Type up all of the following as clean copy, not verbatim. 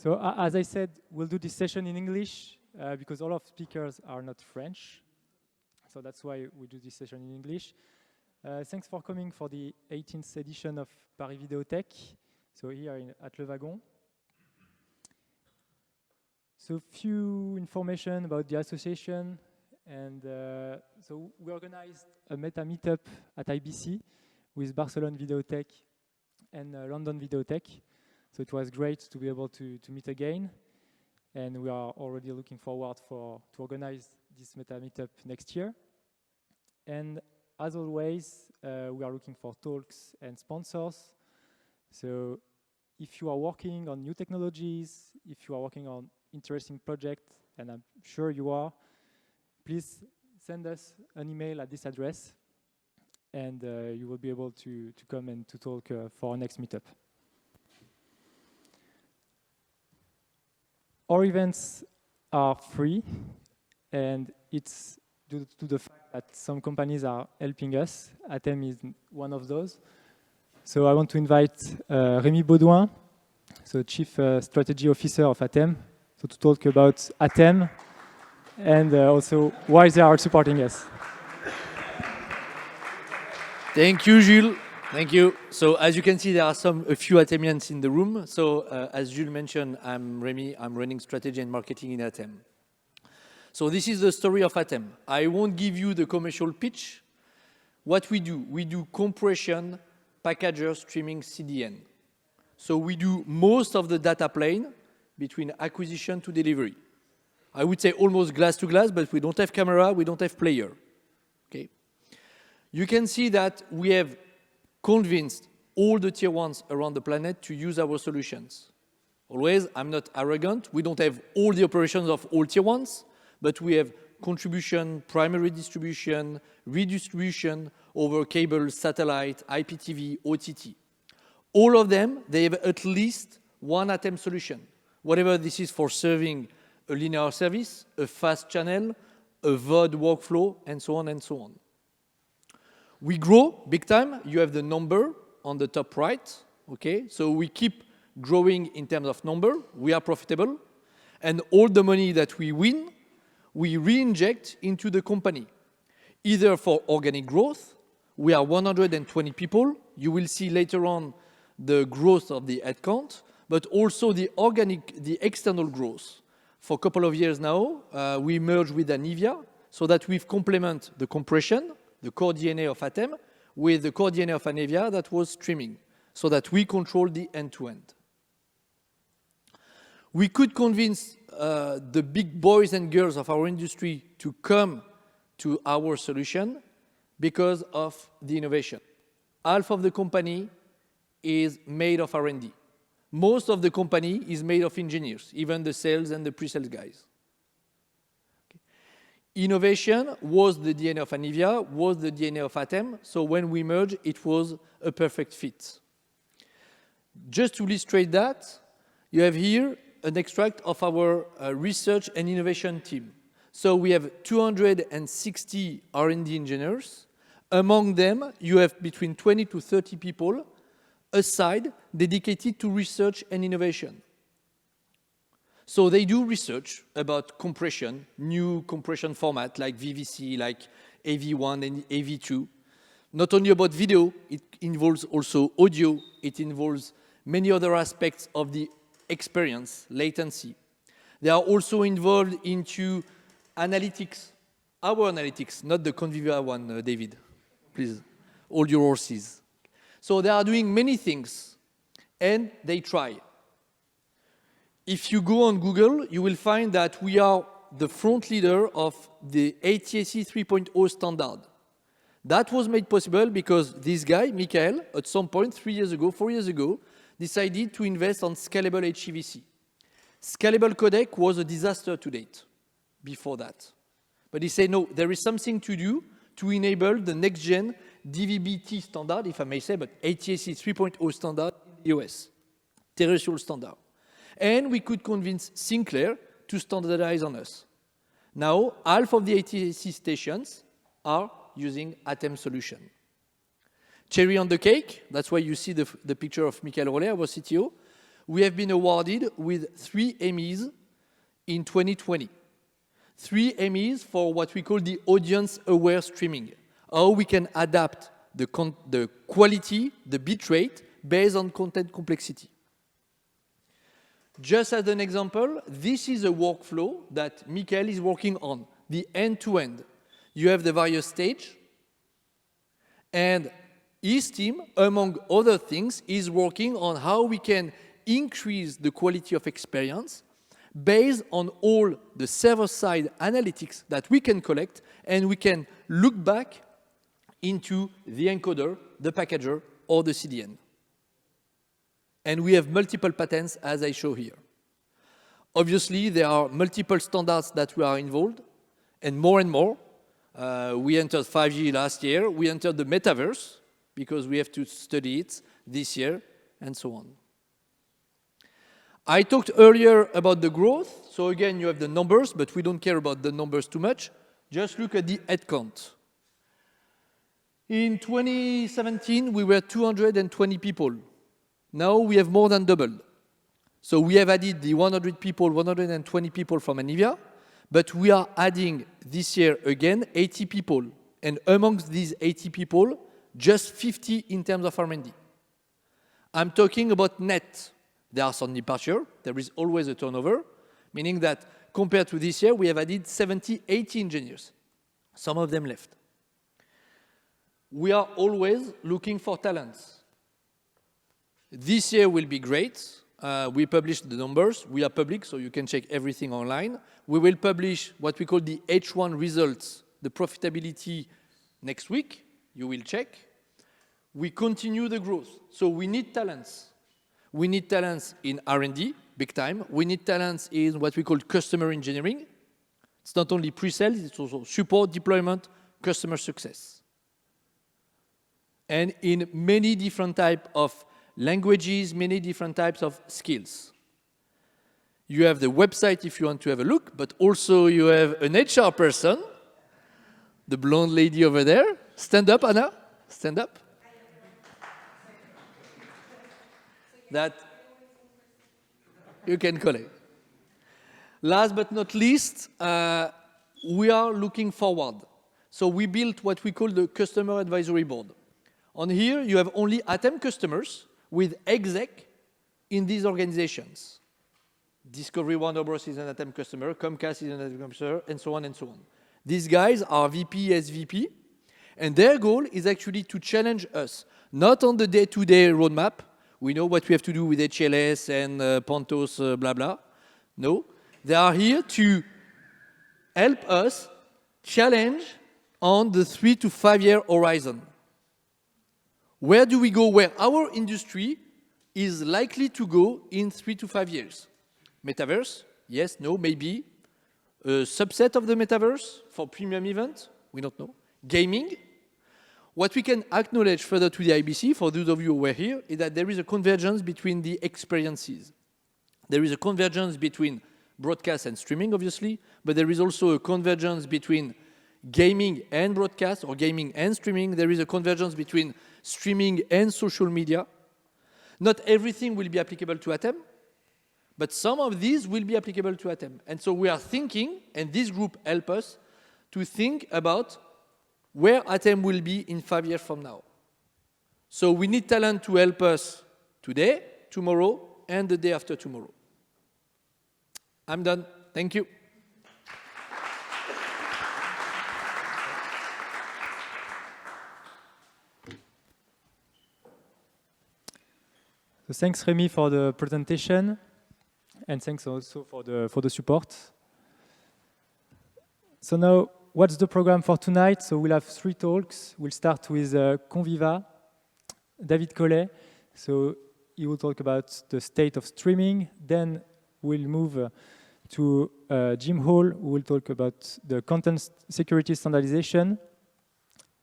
So as I said, we'll do this session in English because all of speakers are not French. So that's why we do this session in English. Thanks for coming for the 18th edition of Paris Vidéothèque. So here at Le Wagon. So few information about the association. And so we organized a meta meetup at IBC with Barcelona Vidéothèque and London Vidéothèque. So it was great to be able to meet again. And we are already looking forward to organize this meta meetup next year. And as always, we are looking for talks and sponsors. So if you are working on new technologies, if you are working on interesting projects, and I'm sure you are, please send us an email at this address, and you will be able to come and to talk for our next meetup. Our events are free, and it's due to the fact that some companies are helping us. ATEM is one of those. So I want to invite Rémi Baudouin, so Chief Strategy Officer of ATEM, so to talk about ATEM and also why they are supporting us. Thank you, Jules. Thank you. So as you can see, there are a few Atemians in the room. So as Jules mentioned, I'm Rémi. I'm running strategy and marketing in ATEM. So this is the story of ATEM. I won't give you the commercial pitch. What we do compression, packager, streaming, CDN. So we do most of the data plane between acquisition to delivery. I would say almost glass to glass, but we don't have camera, we don't have player. Okay. You can see that we have convinced all the tier ones around the planet to use our solutions. Always, I'm not arrogant. We don't have all the operations of all tier ones, but we have contribution, primary distribution, redistribution over cable, satellite, IPTV, OTT. All of them, they have at least one ATEM solution. Whatever this is for serving a linear service, a fast channel, a VOD workflow, and so on and so on. We grow big time. You have the number on the top right. Okay, so we keep growing in terms of number. We are profitable. And all the money that we win, we re-inject into the company, either for organic growth. We are 120 people. You will see later on the growth of the headcount, but also the external growth. For a couple of years now, we merged with Anivia so that we've complement the compression, the core DNA of ATEM, with the core DNA of Anivia that was streaming, so that we control the end-to-end. We could convince the big boys and girls of our industry to come to our solution because of the innovation. Half of the company is made of R&D. Most of the company is made of engineers, even the sales and the pre-sales guys. Okay. Innovation was the DNA of Anivia, was the DNA of ATEM, so when we merged, it was a perfect fit. Just to illustrate that, you have here an extract of our research and innovation team. So we have 260 R&D engineers. Among them, you have between 20 to 30 people aside dedicated to research and innovation. So they do research about compression, new compression format like VVC, like AV1 and AV2. Not only about video, it involves also audio, it involves many other aspects of the experience, latency. They are also involved into analytics, our analytics, not the Conviva one, David. Please, hold your horses. So they are doing many things, and they try. If you go on Google, you will find that we are the front leader of the ATSC 3.0 standard. That was made possible because this guy, Michael, at some point 4 years ago, decided to invest on scalable HEVC. Scalable codec was a disaster to date before that. But he said, no, there is something to do to enable the next-gen DVB-T standard, if I may say, but ATSC 3.0 standard in the US, terrestrial standard. And we could convince Sinclair to standardize on us. Now, half of the ATSC stations are using ATEM solution. Cherry on the cake, that's why you see the picture of Michael Rollet, our CTO. we have been awarded with 3 Emmys in 2020. 3 Emmys for what we call the audience-aware streaming. How we can adapt the quality, the bit rate, based on content complexity. Just as an example, this is a workflow that Michael is working on, the end-to-end. You have the various stages, and his team, among other things, is working on how we can increase the quality of experience based on all the server-side analytics that we can collect, and we can look back into the encoder, the packager, or the CDN. And we have multiple patents, as I show here. Obviously, there are multiple standards that we are involved, and more. We entered 5G last year. We entered the metaverse, because we have to study it this year, and so on. I talked earlier about the growth. So again, you have the numbers, but we don't care about the numbers too much. Just look at the headcount. In 2017, we were 220 people. Now we have more than doubled. So we have added the 120 people from Conviva, but we are adding this year again 80 people. And amongst these 80 people, just 50 in terms of R&D. I'm talking about net. There are some departure. There is always a turnover, meaning that compared to this year, we have added 70, 80 engineers. Some of them left. We are always looking for talents. This year will be great. We published the numbers. We are public, so you can check everything online. We will publish what we call the H1 results, the profitability next week. You will check. We continue the growth. So we need talents. We need talents in R&D, big time. We need talents in what we call customer engineering. It's not only pre-sales, it's also support, deployment, customer success. And in many different types of languages, many different types of skills. You have the website if you want to have a look, but also you have an HR person, the blonde lady over there. Stand up, Anna. Stand up. That you can collect. Last but not least, we are looking forward. So we built what we call the Customer Advisory Board. On here, you have only ATEM customers with exec in these organizations. Discovery Warner Bros. Is an ATEM customer, Comcast is an ATEM customer, and so on and so on. These guys are VP, SVP, and their goal is actually to challenge us, not on the day-to-day roadmap. We know what we have to do with HLS and Pontos, blah, blah. No, they are here to help us challenge on the 3 to 5 year horizon. Where do we go? Where our industry is likely to go in 3 to 5 years. Metaverse? Yes, no, maybe. A subset of the metaverse for premium event? We don't know. Gaming? What we can acknowledge further to the IBC, for those of you who were here, is that there is a convergence between the experiences. There is a convergence between broadcast and streaming, obviously, but there is also a convergence between gaming and broadcast, or gaming and streaming. There is a convergence between streaming and social media. Not everything will be applicable to ATEM, but some of these will be applicable to ATEM. And so we are thinking, and this group helps us to think about where ATEM will be in 5 years from now. So we need talent to help us today, tomorrow, and the day after tomorrow. I'm done. Thank you. So thanks, Rémi, for the presentation, and thanks also for the support. So now, what's the program for tonight? So we'll have 3 talks. We'll start with Conviva, David Collet. So he will talk about the state of streaming. Then we'll move to Jim Hall, who will talk about the content security standardization.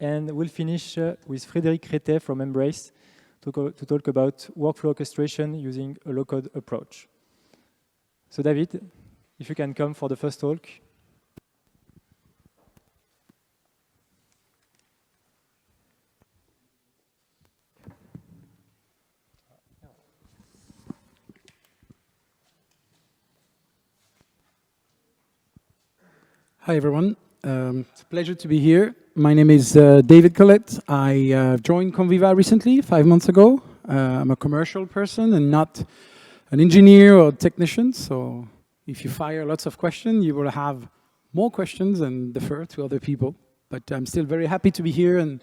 And we'll finish with Frédéric Cretet from Embrace to talk about workflow orchestration using a low-code approach. So David, if you can come for the first talk. Hi, everyone. It's a pleasure to be here. My name is David Collet. I joined Conviva recently, 5 months ago. I'm a commercial person and not an engineer or technician. So if you fire lots of questions, you will have more questions and defer to other people. But I'm still very happy to be here and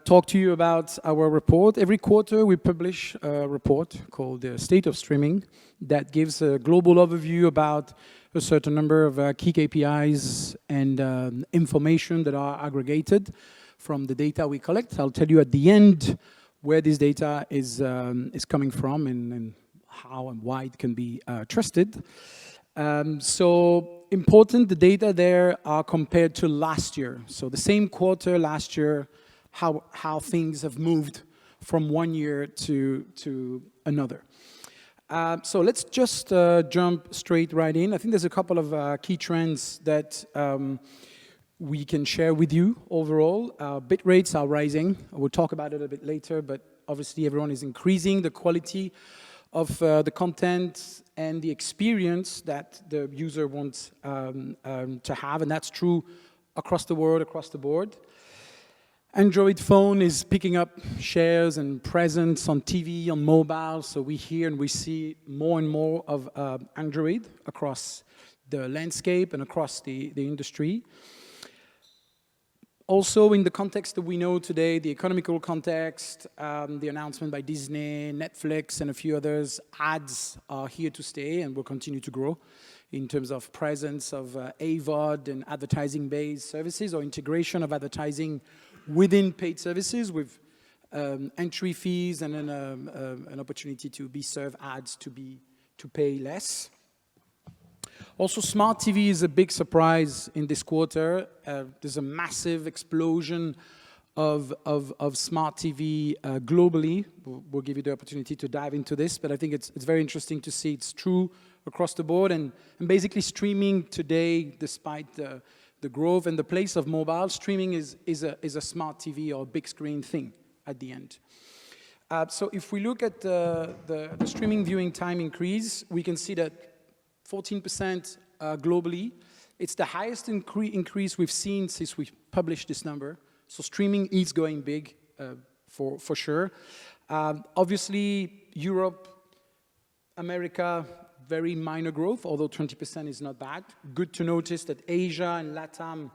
talk to you about our report. Every quarter we publish a report called the State of Streaming that gives a global overview about a certain number of key KPIs and information that are aggregated from the data we collect. I'll tell you at the end where this data is coming from and how and why it can be trusted. So important, the data there are compared to last year. So the same quarter last year, how things have moved from one year to another. So let's just jump straight right in. I think there's a couple of key trends that we can share with you overall. Bit rates are rising. We'll talk about it a bit later, but obviously everyone is increasing the quality of the content and the experience that the user wants to have, and that's true across the world, across the board. Android phone is picking up shares and presence on TV, on mobile, so we hear and we see more and more of Android across the landscape and across the industry. Also, in the context that we know today, the economical context, the announcement by Disney, Netflix, and a few others, ads are here to stay and will continue to grow in terms of presence of AVOD and advertising-based services or integration of advertising within paid services with entry fees and then an opportunity to be served ads to pay less. Also, smart TV is a big surprise in this quarter. There's a massive explosion of smart TV globally. We'll give you the opportunity to dive into this, but I think it's very interesting to see it's true across the board. And basically streaming today, despite the growth and the place of mobile, streaming is a smart TV or a big screen thing at the end. So if we look at the streaming viewing time increase, we can see that 14% globally. It's the highest increase we've seen since we published this number. So streaming is going big for sure. Obviously, Europe, America, very minor growth, although 20% is not bad. Good to notice that Asia and LATAM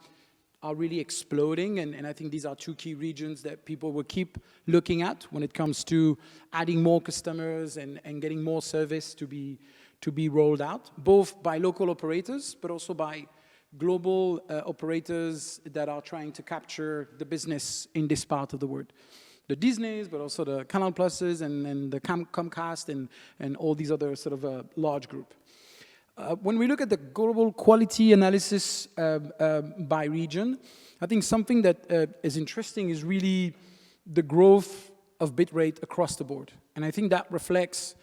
are really exploding, and I think these are two key regions that people will keep looking at when it comes to adding more customers and getting more service to be rolled out, both by local operators, but also by global operators that are trying to capture the business in this part of the world. The Disneys, but also the Canal Pluses and the Comcast and all these other sort of large group. When we look at the global quality analysis by region, I think something that is interesting is really the growth of bitrate across the board. And I think that reflects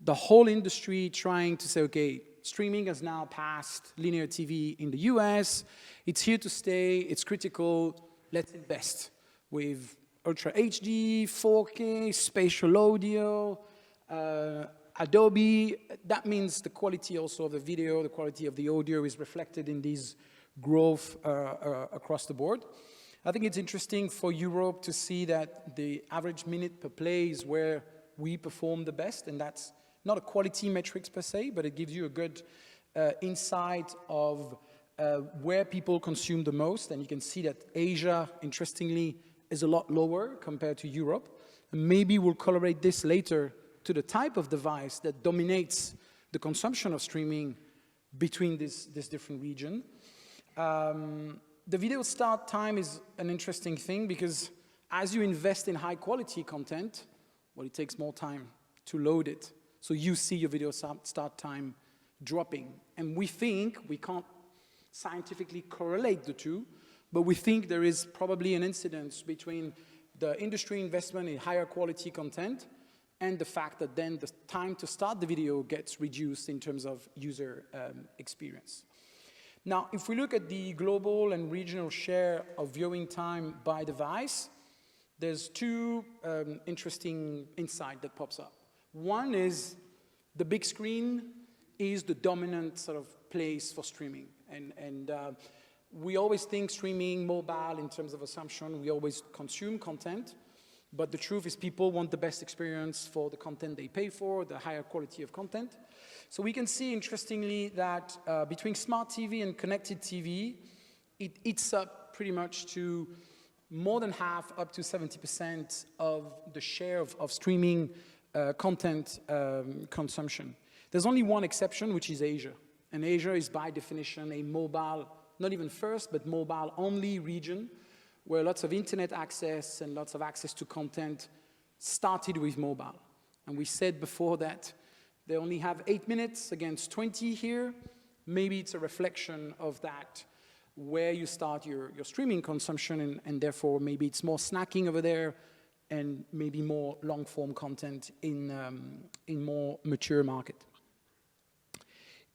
the whole industry trying to say, okay, streaming has now passed linear TV in the US, it's here to stay, it's critical, let's invest with Ultra HD, 4K, spatial audio, Adobe. That means the quality also of the video, the quality of the audio is reflected in these growth across the board. I think it's interesting for Europe to see that the average minute per play is where we perform the best, and that's not a quality metrics per se, but it gives you a good insight of where people consume the most, and you can see that Asia, interestingly, is a lot lower compared to Europe. And maybe we'll correlate this later to the type of device that dominates the consumption of streaming between this different region. The video start time is an interesting thing because as you invest in high quality content, well, it takes more time to load it. So you see your video start time dropping. And we think, we can't scientifically correlate the two, but we think there is probably an incidence between the industry investment in higher quality content and the fact that then the time to start the video gets reduced in terms of user experience. Now, if we look at the global and regional share of viewing time by device, there's two interesting insights that pops up. One is the big screen is the dominant sort of place for streaming. And we always think streaming, mobile in terms of assumption, we always consume content, but the truth is people want the best experience for the content they pay for, the higher quality of content. So we can see, interestingly, that between smart TV and connected TV, it eats up pretty much to more than half, up to 70% of the share of streaming content consumption. There's only one exception, which is Asia. And Asia is by definition a mobile, not even first, but mobile-only region, where lots of internet access and lots of access to content started with mobile. And we said before that they only have 8 minutes against 20 here. Maybe it's a reflection of that, where you start your streaming consumption, and therefore maybe it's more snacking over there and maybe more long-form content in more mature market.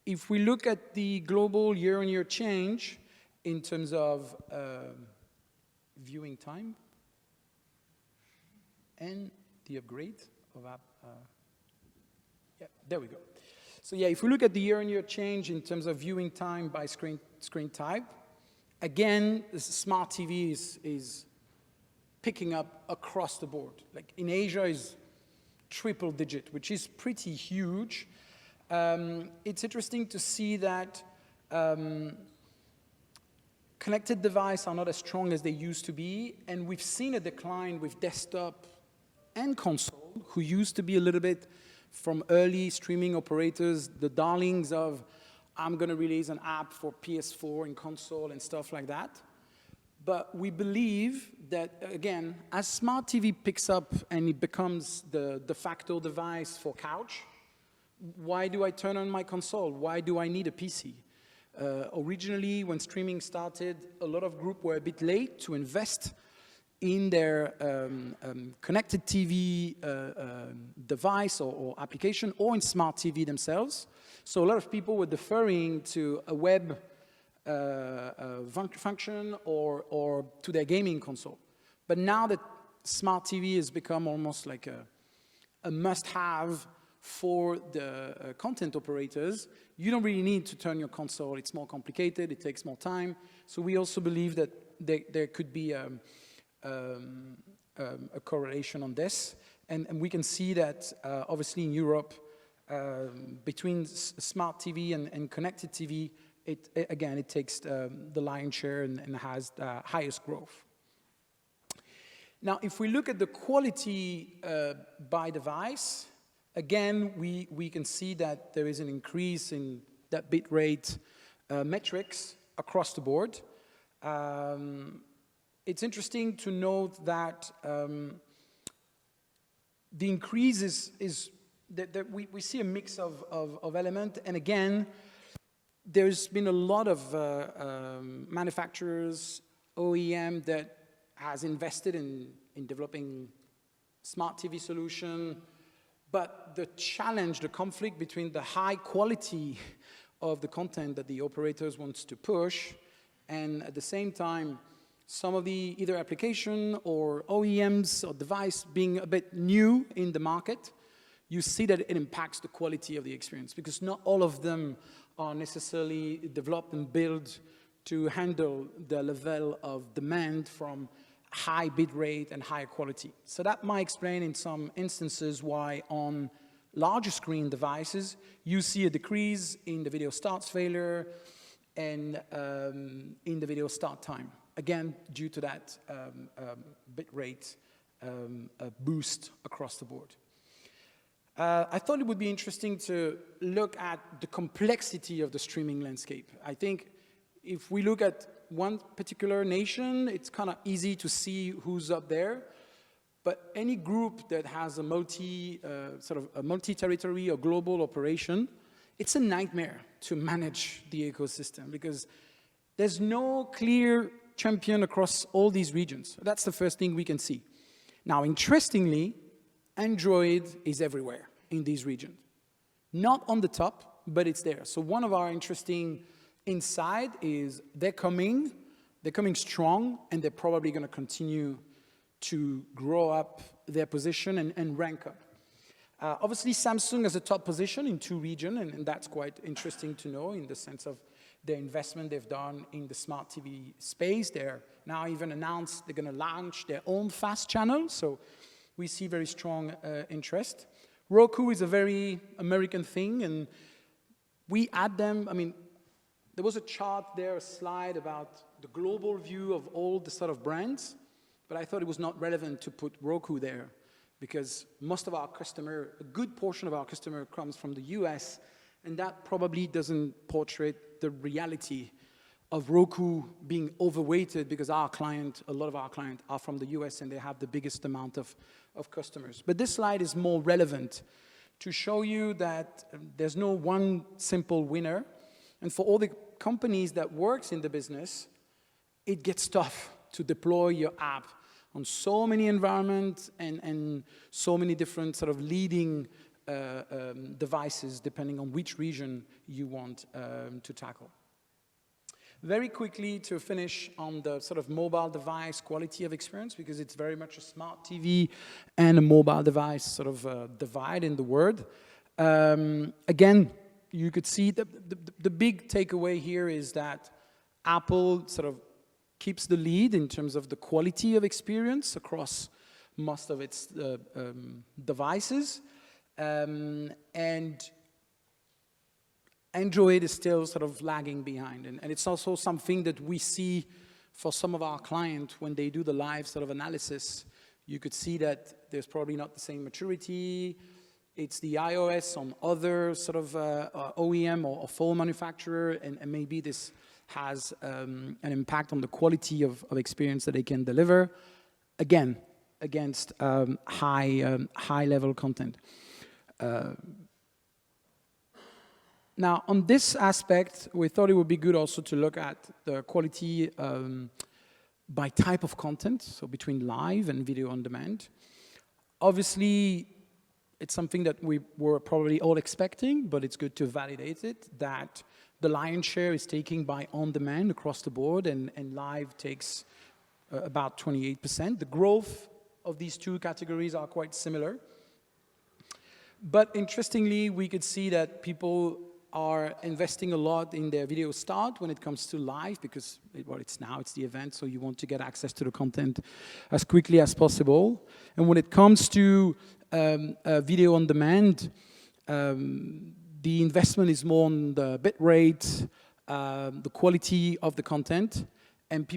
If we look at the global year-on-year change in terms of viewing time and the upgrade of app, yeah, there we go. So yeah, if we look at the year-on-year change in terms of viewing time by screen type, again, the smart TV is picking up across the board. Like in Asia is triple digit, which is pretty huge. It's interesting to see that connected devices are not as strong as they used to be, and we've seen a decline with desktop and console, who used to be a little bit from early streaming operators, the darlings of, I'm going to release an app for PS4 and console and stuff like that. But we believe that, again, as smart TV picks up and it becomes the de facto device for couch, why do I turn on my console? Why do I need a PC? Originally, when streaming started, a lot of groups were a bit late to invest in their connected TV device or application, or in smart TV themselves. So a lot of people were deferring to a web function or to their gaming console. But now that smart TV has become almost like a must-have for the content operators, you don't really need to turn your console. It's more complicated, it takes more time. So we also believe that there could be a correlation on this. And we can see that obviously in Europe, between smart TV and connected TV, it takes the lion's share and has the highest growth. Now, if we look at the quality by device, again, we can see that there is an increase in that bit rate metrics across the board. It's interesting to note that the increase is that we see a mix of elements, and again, there's been a lot of manufacturers, OEM, that has invested in developing smart TV solution, but the challenge, the conflict between the high quality of the content that the operators wants to push, and at the same time, some of the either application or OEMs or device being a bit new in the market, you see that it impacts the quality of the experience, because not all of them are necessarily developed and built to handle the level of demand from high bit rate and high quality. So that might explain in some instances why on larger screen devices, you see a decrease in the video starts failure and in the video start time. Again, due to that bit rate boost across the board. I thought it would be interesting to look at the complexity of the streaming landscape. I think if we look at one particular nation, it's kind of easy to see who's up there. But any group that has a multi-territory or global operation, it's a nightmare to manage the ecosystem, because there's no clear champion across all these regions. That's the first thing we can see. Now, interestingly, Android is everywhere in these regions. Not on the top, but it's there. So one of our interesting insight is they're coming strong, and they're probably going to continue to grow up their position and rank up. Obviously, Samsung has a top position in 2 regions, and that's quite interesting to know in the sense of the investment they've done in the smart TV space. They're now even announced they're going to launch their own fast channel, so we see very strong interest. Roku is a very American thing, and we add them. I mean, there was a chart there, a slide about the global view of all the sort of brands, but I thought it was not relevant to put Roku there, because most of our customer, a good portion of our customer comes from the US, and that probably doesn't portray the reality of Roku being overweighted, because our client, a lot of our clients are from the US and they have the biggest amount of customers. But this slide is more relevant to show you that there's no one simple winner. And for all the companies that works in the business, it gets tough to deploy your app on so many environments and so many different sort of leading devices, depending on which region you want to tackle. Very quickly to finish on the sort of mobile device quality of experience, because it's very much a smart TV and a mobile device sort of divide in the world. Again, you could see the big takeaway here is that Apple sort of keeps the lead in terms of the quality of experience across most of its devices. And Android is still sort of lagging behind. And it's also something that we see for some of our clients when they do the live sort of analysis. You could see that there's probably not the same maturity. It's the iOS on other sort of OEM or phone manufacturer, and maybe this has an impact on the quality of experience that they can deliver, again, against high-level content. Now, on this aspect, we thought it would be good also to look at the quality by type of content, so between live and video on demand. Obviously, it's something that we were probably all expecting, but it's good to validate it, that the lion's share is taken by on-demand across the board, and live takes about 28%. The growth of these 2 categories are quite similar. But interestingly, we could see that people are investing a lot in their video start when it comes to live, because, well, it's the event, so you want to get access to the content as quickly as possible. And when it comes to video on demand, the investment is more on the bit rate, the quality of the content, and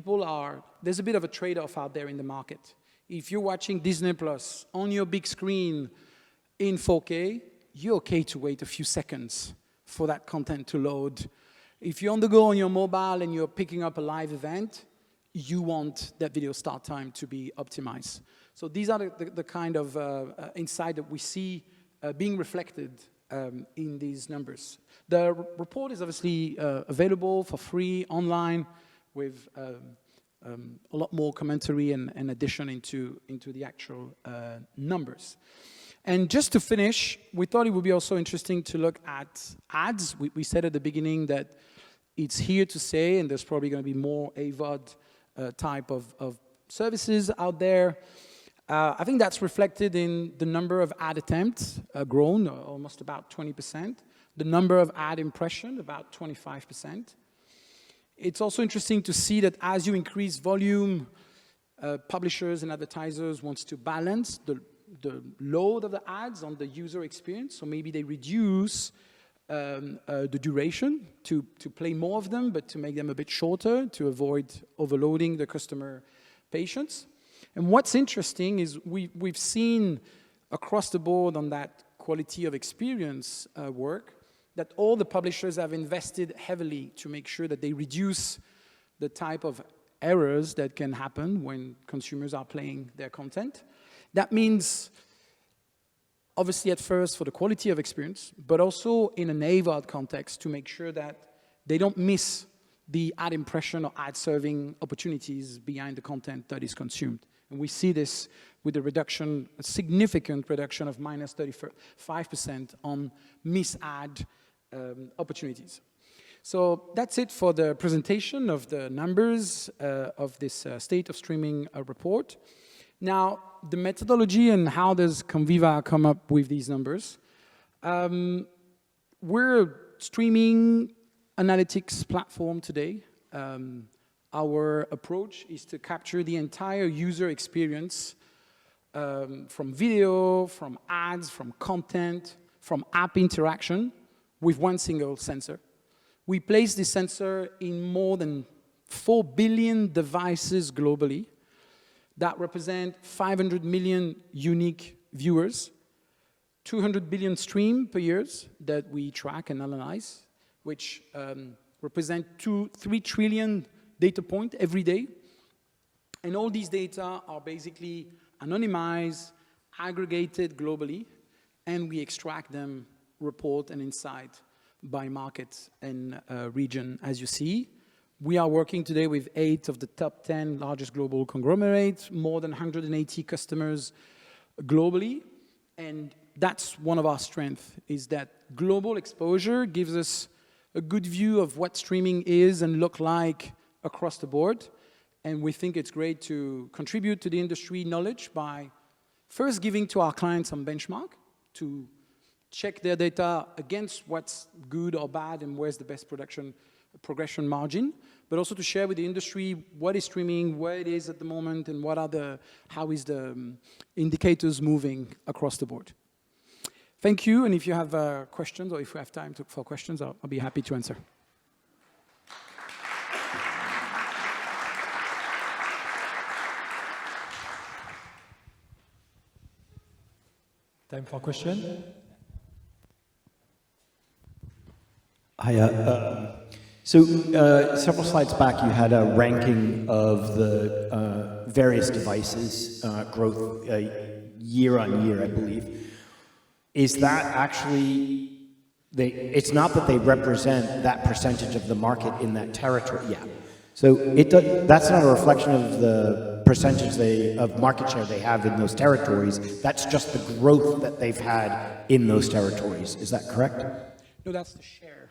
there's a bit of a trade-off out there in the market. If you're watching Disney Plus on your big screen in 4K, you're okay to wait a few seconds for that content to load. If you're on the go on your mobile and you're picking up a live event, you want that video start time to be optimized. So these are the kind of insight that we see being reflected in these numbers. The report is obviously available for free online with a lot more commentary and addition into the actual numbers. And just to finish, we thought it would be also interesting to look at ads. We said at the beginning that it's here to stay, and there's probably going to be more AVOD type of services out there. I think that's reflected in the number of ad attempts grown, almost about 20%. The number of ad impressions, about 25%. It's also interesting to see that as you increase volume, publishers and advertisers want to balance the load of the ads on the user experience. So maybe they reduce the duration to play more of them, but to make them a bit shorter to avoid overloading the customer patience. And what's interesting is we've seen across the board on that quality of experience work that all the publishers have invested heavily to make sure that they reduce the type of errors that can happen when consumers are playing their content. That means, obviously at first for the quality of experience, but also in an AVOD context to make sure that they don't miss the ad impression or ad serving opportunities behind the content that is consumed. And we see this with a significant reduction of minus 35% on mis-ad opportunities. So that's it for the presentation of the numbers of this State of Streaming report. Now, the methodology and how does Conviva come up with these numbers? We're a streaming analytics platform today. Our approach is to capture the entire user experience from video, from ads, from content, from app interaction with one single sensor. We place this sensor in more than 4 billion devices globally. That represent 500 million unique viewers, 200 billion streams per year that we track and analyze, which represent 3 trillion data points every day. And all these data are basically anonymized, aggregated globally, and we extract them, report, and insight by market and region, as you see. We are working today with 8 of the top 10 largest global conglomerates, more than 180 customers globally. And that's one of our strengths, is that global exposure gives us a good view of what streaming is and look like across the board. And we think it's great to contribute to the industry knowledge by first giving to our clients some benchmark to check their data against what's good or bad and where's the best progression margin, but also to share with the industry what is streaming, where it is at the moment, and how is the indicators moving across the board. Thank you, and if you have questions or if we have time for questions, I'll be happy to answer. Time for question. Hi. Several slides back, you had a ranking of the various devices growth year on year, I believe. Is that actually, it's not that they represent that percentage of the market in that territory, yeah. So that's not a reflection of the percentage of market share they have in those territories. That's just the growth that they've had in those territories. Is that correct? No, that's the share.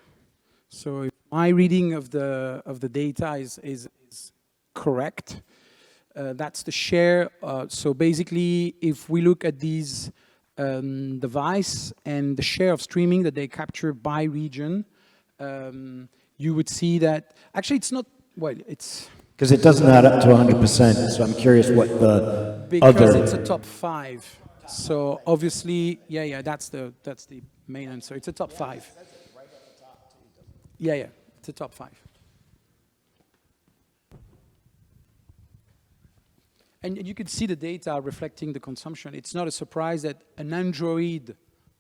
So if my reading of the data is correct, that's the share. So basically, if we look at these device and the share of streaming that they capture by region, you would see that actually it's not, well, it's... Because it doesn't add up to 100%, so I'm curious what the because it's a top 5. So obviously, yeah, that's the main answer. It's a top 5. Yeah, it's a top 5. And you can see the data reflecting the consumption. It's not a surprise that an Android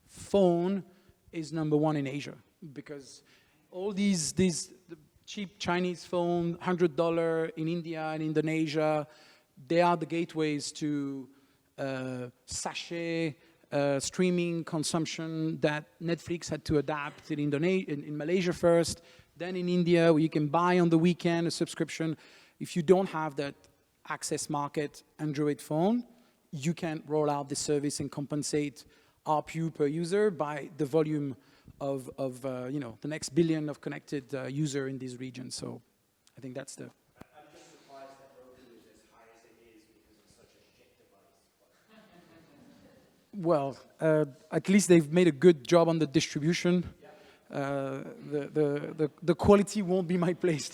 phone is #1 in Asia, because all these cheap Chinese phone, $100 in India and Indonesia, they are the gateways to sachet streaming consumption that Netflix had to adapt in Malaysia first, then in India, where you can buy on the weekend a subscription. If you don't have that access market Android phone, you can't roll out the service and compensate ARPU per user by the volume of the next billion of connected user in these regions. So I think that's the... I'm just surprised that Roku is as high as it is because it's such a shit device. Well, at least they've made a good job on the distribution. The quality won't be my place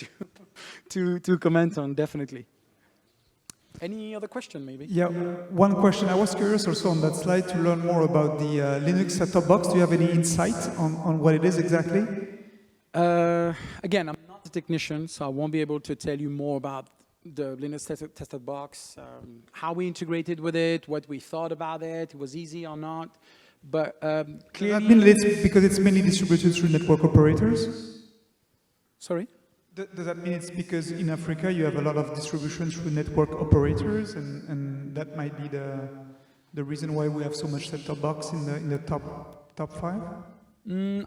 to comment on, definitely. Any other question, maybe? Yeah, one question. I was curious also on that slide to learn more about the Linux set-top box. Do you have any insight on what it is exactly? Again, I'm not a technician, so I won't be able to tell you more about the Linux set-top box, how we integrated with it, what we thought about it, was easy or not. But clearly... Does that mean it's because it's mainly distributed through network operators? Sorry? Does that mean it's because in Africa you have a lot of distribution through network operators, and that might be the reason why we have so much set-top box in the top 5?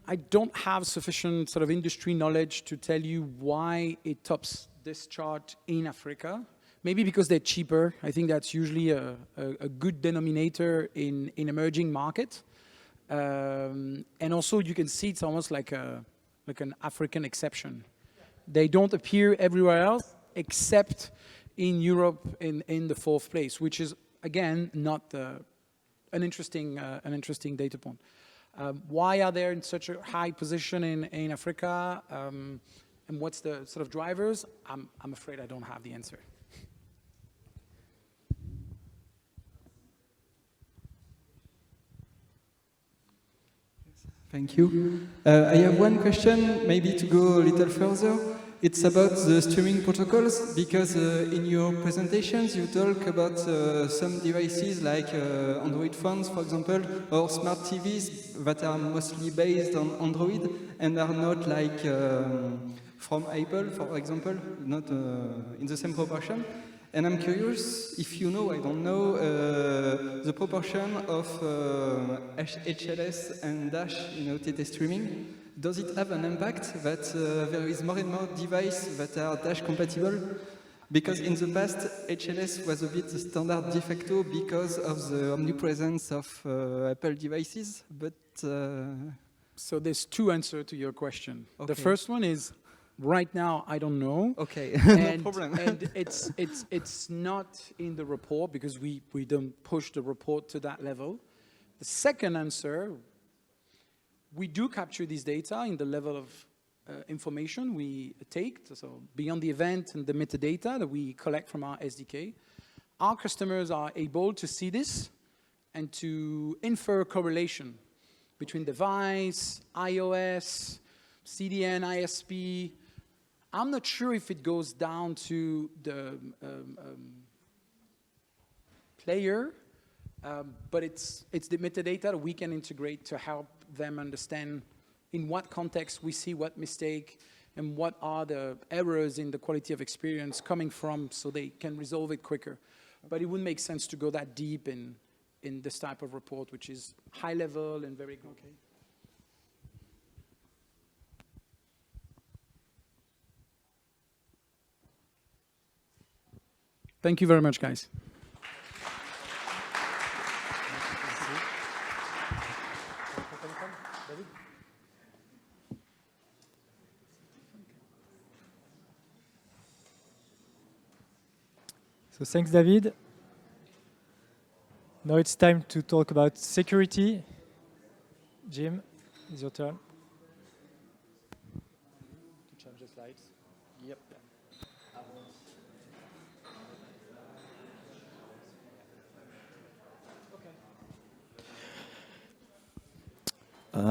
I don't have sufficient sort of industry knowledge to tell you why it tops this chart in Africa. Maybe because they're cheaper. I think that's usually a good denominator in emerging markets. And also you can see it's almost like an African exception. They don't appear everywhere else except in Europe in the 4th place, which is again, not an interesting data point. Why are they in such a high position in Africa? And what's the sort of drivers? I'm afraid I don't have the answer. Thank you. I have one question, maybe to go a little further. It's about the streaming protocols, because in your presentations you talk about some devices like Android phones, for example, or smart TVs that are mostly based on Android and are not like from Apple, for example, not in the same proportion. And I'm curious if you know, I don't know, the proportion of HLS and Dash in OTT streaming. Does it have an impact that there is more and more devices that are Dash compatible? Because in the past, HLS was a bit the standard de facto because of the omnipresence of Apple devices, but... So there's two answers to your question. Okay. The first one is, right now, I don't know. Okay, And, no problem. and it's not in the report because we don't push the report to that level. The second answer, we do capture this data in the level of information we take, so beyond the event and the metadata that we collect from our SDK. Our customers are able to see this and to infer correlation between device, iOS, CDN, ISP. I'm not sure if it goes down to the player, but it's the metadata that we can integrate to help them understand in what context we see what mistake and what are the errors in the quality of experience coming from, so they can resolve it quicker. But it wouldn't make sense to go that deep in this type of report, which is high level and very good. Okay. Thank you very much, guys. So thanks, David. Now it's time to talk about security. Jim, it's your turn. To change the slides. Yep.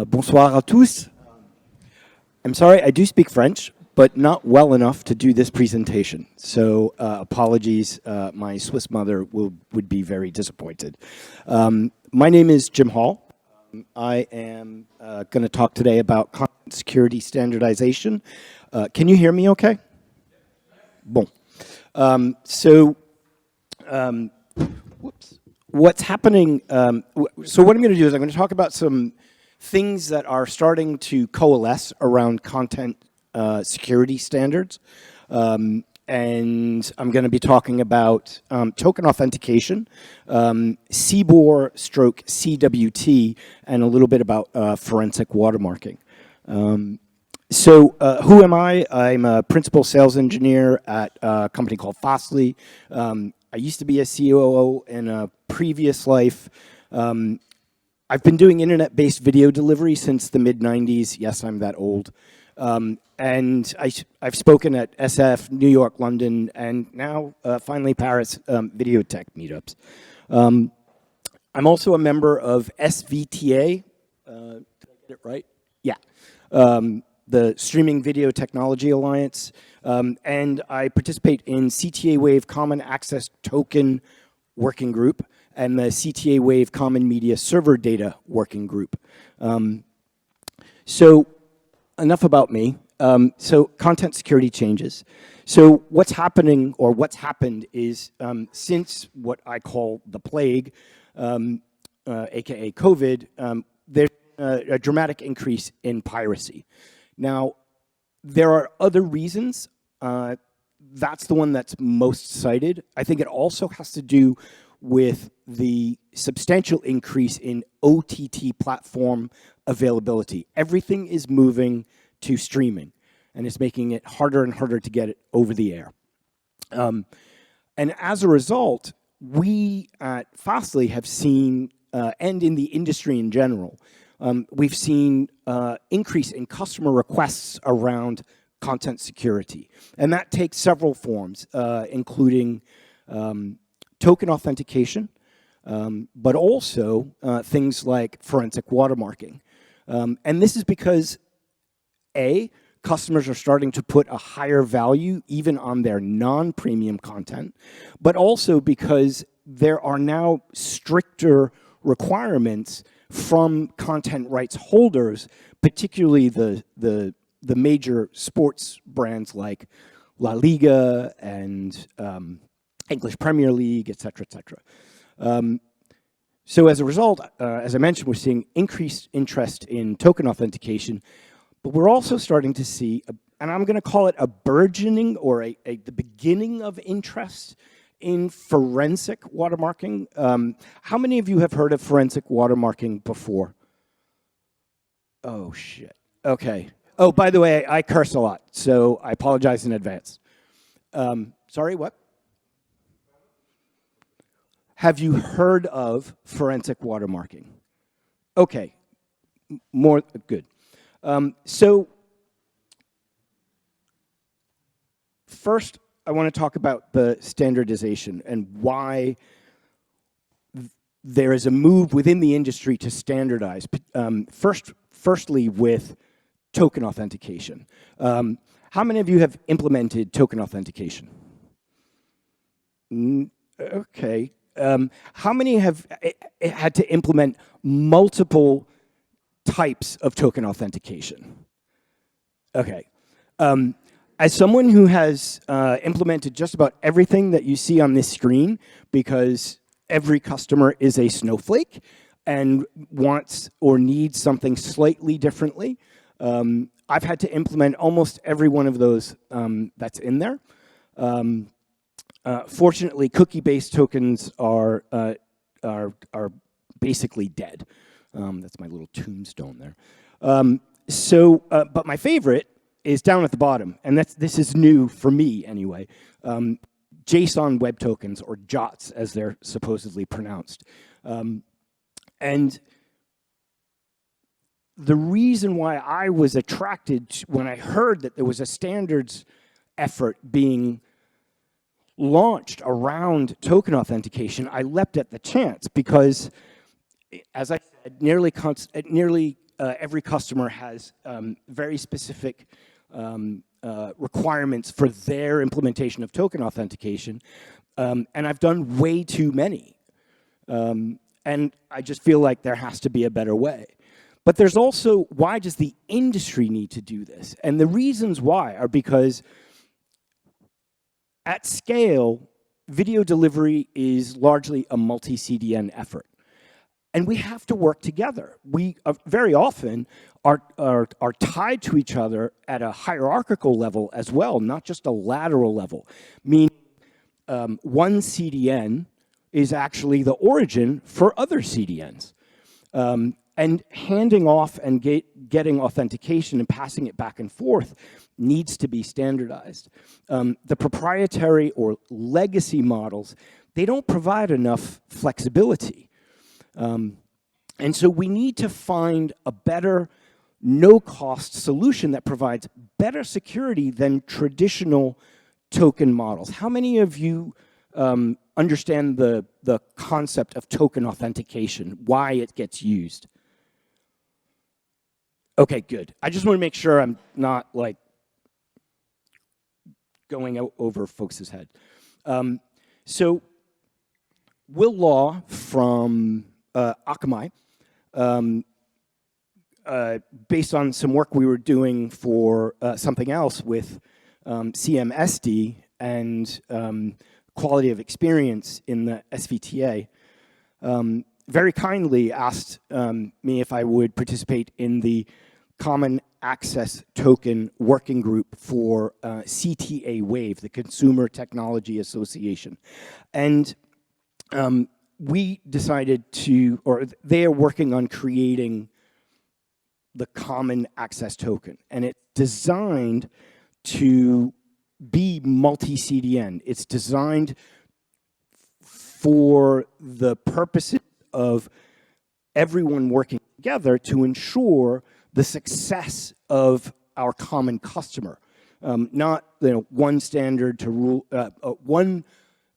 Bonsoir à tous. I'm sorry, I do speak French, but not well enough to do this presentation. So apologies, my Swiss mother would be very disappointed. My name is Jim Hall. I am going to talk today about content security standardization. Can you hear me okay? Bon. What's happening, so what I'm going to do is I'm going to talk about some things that are starting to coalesce around content security standards. And I'm going to be talking about token authentication, CBOR stroke CWT, and a little bit about forensic watermarking. Who am I? I'm a principal sales engineer at a company called Fastly. I used to be a COO in a previous life. I've been doing internet-based video delivery since the mid-90s. Yes, I'm that old. And I've spoken at SF, New York, London, and now finally Paris video tech meetups. I'm also a member of SVTA. Did I get it right? Yeah. The Streaming Video Technology Alliance. And I participate in CTA Wave Common Access Token Working Group and the CTA Wave Common Media Server Data Working Group. So enough about me. So content security changes. So what's happening, or what's happened, is since what I call the plague, aka COVID, there's a dramatic increase in piracy. Now, there are other reasons. That's the one that's most cited. I think it also has to do with the substantial increase in OTT platform availability. Everything is moving to streaming, and it's making it harder and harder to get it over the air. And as a result, we at Fastly have seen, and in the industry in general, we've seen increase in customer requests around content security. And that takes several forms, including token authentication, but also things like forensic watermarking. And this is because, A, customers are starting to put a higher value even on their non-premium content, but also because there are now stricter requirements from content rights holders, particularly the major sports brands like La Liga and English Premier League, et cetera, et cetera. So as a result, as I mentioned, we're seeing increased interest in token authentication, but we're also starting to see, and I'm going to call it a burgeoning or the beginning of interest in forensic watermarking. How many of you have heard of forensic watermarking before? Oh, shit. Okay. Oh, by the way, I curse a lot, so I apologize in advance. Sorry, what? Have you heard of forensic watermarking? Okay. More good. So first, I want to talk about the standardization and why there is a move within the industry to standardize. Firstly, with token authentication. How many of you have implemented token authentication? Okay. How many have had to implement multiple types of token authentication? Okay. As someone who has implemented just about everything that you see on this screen, because every customer is a snowflake and wants or needs something slightly differently, I've had to implement almost every one of those that's in there. Fortunately, cookie-based tokens are basically dead. That's my little tombstone there. But my favorite is down at the bottom, and this is new for me anyway. JSON web tokens, or JOTs as they're supposedly pronounced. And the reason why I was attracted when I heard that there was a standards effort being launched around token authentication, I leapt at the chance because, as I said, nearly every customer has very specific requirements for their implementation of token authentication, and I've done way too many. And I just feel like there has to be a better way. But there's also, why does the industry need to do this? And the reasons why are because at scale, video delivery is largely a multi-CDN effort. And we have to work together. We very often are tied to each other at a hierarchical level as well, not just a lateral level. Meaning one CDN is actually the origin for other CDNs. And handing off and getting authentication and passing it back and forth needs to be standardized. The proprietary or legacy models, they don't provide enough flexibility. And so we need to find a better no-cost solution that provides better security than traditional token models. How many of you understand the concept of token authentication, why it gets used? Okay, good. I just want to make sure I'm not like going over folks' head. So Will Law from Akamai, based on some work we were doing for something else with CMSD and quality of experience in the SVTA, very kindly asked me if I would participate in the Common Access Token Working Group for CTA Wave, the Consumer Technology Association. And we decided to, or they are working on creating the Common Access Token. And it's designed to be multi-CDN. It's designed for the purposes of everyone working together to ensure the success of our common customer. Not one standard to rule, one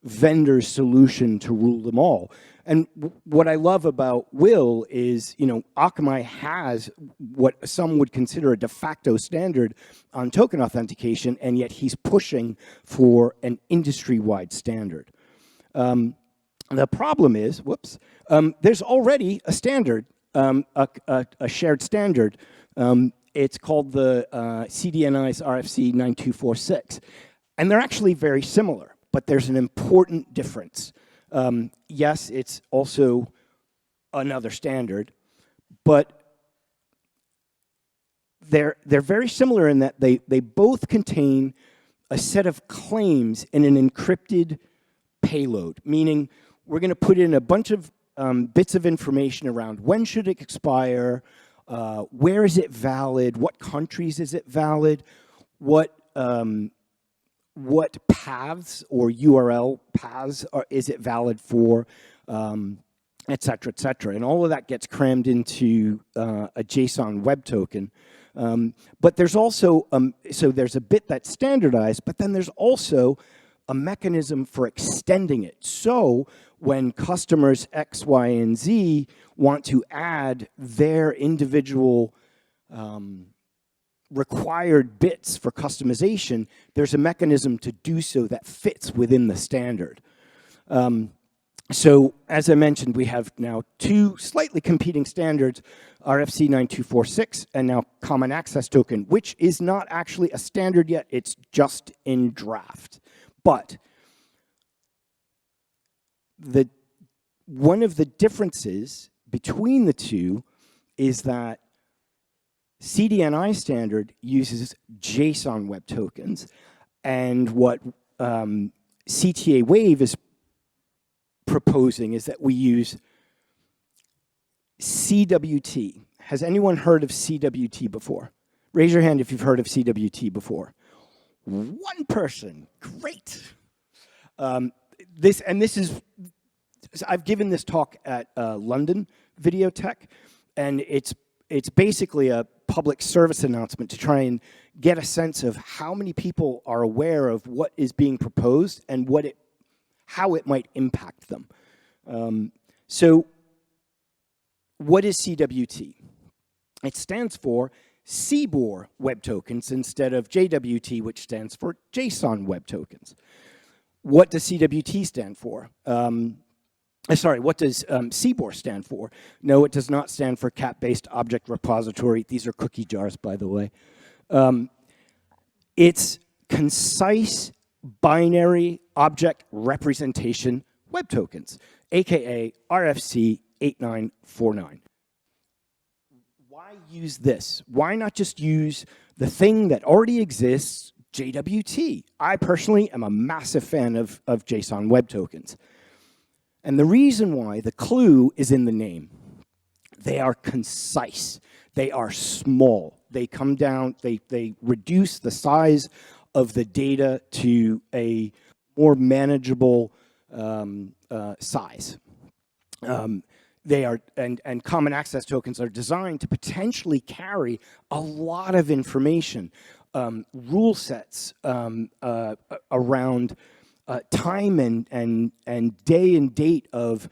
vendor's solution to rule them all. And what I love about Will is, Akamai has what some would consider a de facto standard on token authentication, and yet he's pushing for an industry-wide standard. The problem is, there's already a standard, a shared standard. It's called the CDNI's RFC 9246. And they're actually very similar, but there's an important difference. Yes, it's also another standard, but they're very similar in that they both contain a set of claims in an encrypted payload, meaning we're going to put in a bunch of bits of information around when should it expire, where is it valid, what countries is it valid, what paths or URL paths is it valid for, et cetera, et cetera. And all of that gets crammed into a JSON web token. But there's also, so there's a bit that's standardized, but then there's also a mechanism for extending it. So when customers X, Y, and Z want to add their individual required bits for customization, there's a mechanism to do so that fits within the standard. So as I mentioned, we have now two slightly competing standards, RFC 9246 and now Common Access Token, which is not actually a standard yet, it's just in draft. But one of the differences between the two is that CDNI standard uses JSON web tokens, and what CTA Wave is proposing is that we use CWT. Has anyone heard of CWT before? Raise your hand if you've heard of CWT before. One person, great. I've given this talk at London Videotech, and it's basically a public service announcement to try and get a sense of how many people are aware of what is being proposed and how it might impact them. So what is CWT? It stands for CBOR web tokens instead of JWT, which stands for JSON web tokens. What does CWT stand for? Sorry, what does CBOR stand for? No, it does not stand for cat-based object repository. These are cookie jars, by the way. It's concise binary object representation web tokens, aka RFC 8949. Why use this? Why not just use the thing that already exists, JWT? I personally am a massive fan of JSON web tokens. And the reason why, the clue is in the name. They are concise. They are small. They come down, they reduce the size of the data to a more manageable size. They are, and common access tokens are designed to potentially carry a lot of information, rule sets around time and day and date of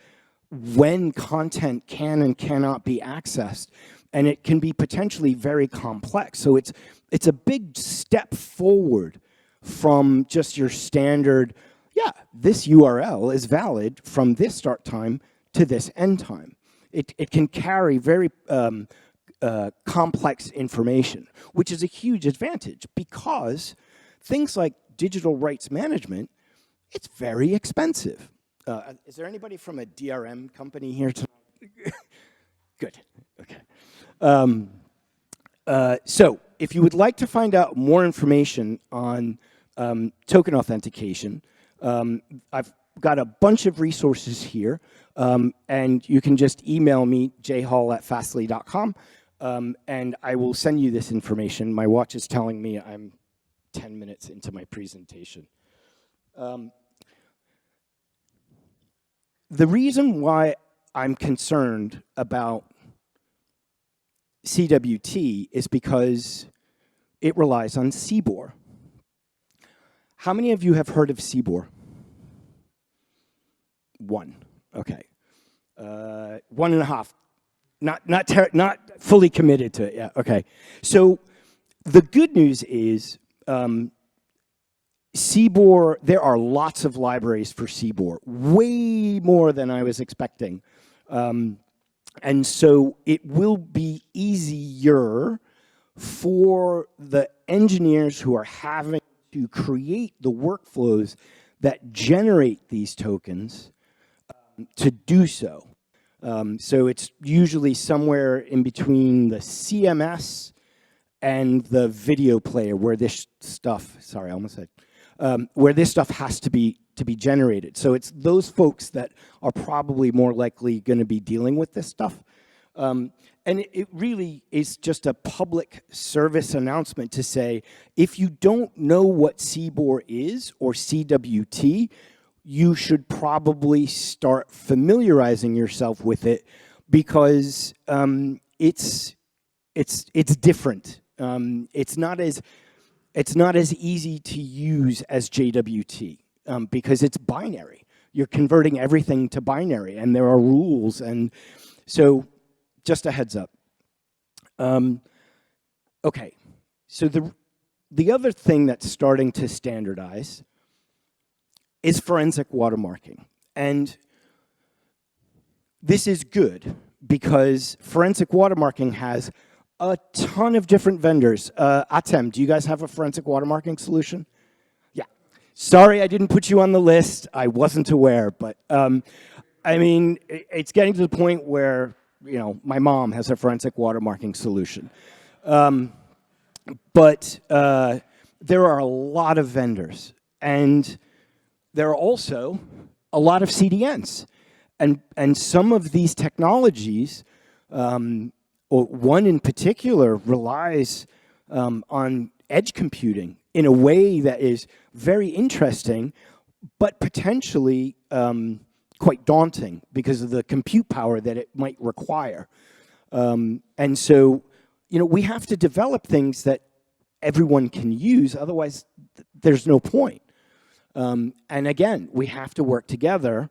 when content can and cannot be accessed, and it can be potentially very complex. So it's a big step forward from just your standard, yeah, this URL is valid from this start time to this end time. It can carry very complex information, which is a huge advantage because things like digital rights management, it's very expensive. Is there anybody from a DRM company here tonight? Good, okay. So if you would like to find out more information on token authentication, I've got a bunch of resources here, and you can just email me, jhall@fastly.com, and I will send you this information. My watch is telling me I'm 10 minutes into my presentation. the reason why I'm concerned about CWT is because it relies on CBOR. How many of you have heard of CBOR? One. Okay. 1.5. Not fully committed to it. Yeah. Okay. So the good news is CBOR. There are lots of libraries for CBOR, way more than I was expecting, and so it will be easier for the engineers who are having to create the workflows that generate these tokens to do so. So it's usually somewhere in between the CMS and the video player where this stuff, sorry, I almost said, where this stuff has to be generated. So it's those folks that are probably more likely going to be dealing with this stuff. And it really is just a public service announcement to say, if you don't know what CBOR is or CWT, you should probably start familiarizing yourself with it because it's different. It's not as easy to use as JWT because it's binary. You're converting everything to binary, and there are rules, and so just a heads up. Okay, so the other thing that's starting to standardize is forensic watermarking. And this is good because forensic watermarking has a ton of different vendors. Atem, do you guys have a forensic watermarking solution? Yeah. Sorry I didn't put you on the list. I wasn't aware, but I mean, it's getting to the point where, you know, my mom has a forensic watermarking solution. But there are a lot of vendors, and there are also a lot of CDNs. And some of these technologies, or one in particular, relies on edge computing in a way that is very interesting, but potentially quite daunting because of the compute power that it might require. And so, you know, we have to develop things that everyone can use, otherwise there's no point. And again, we have to work together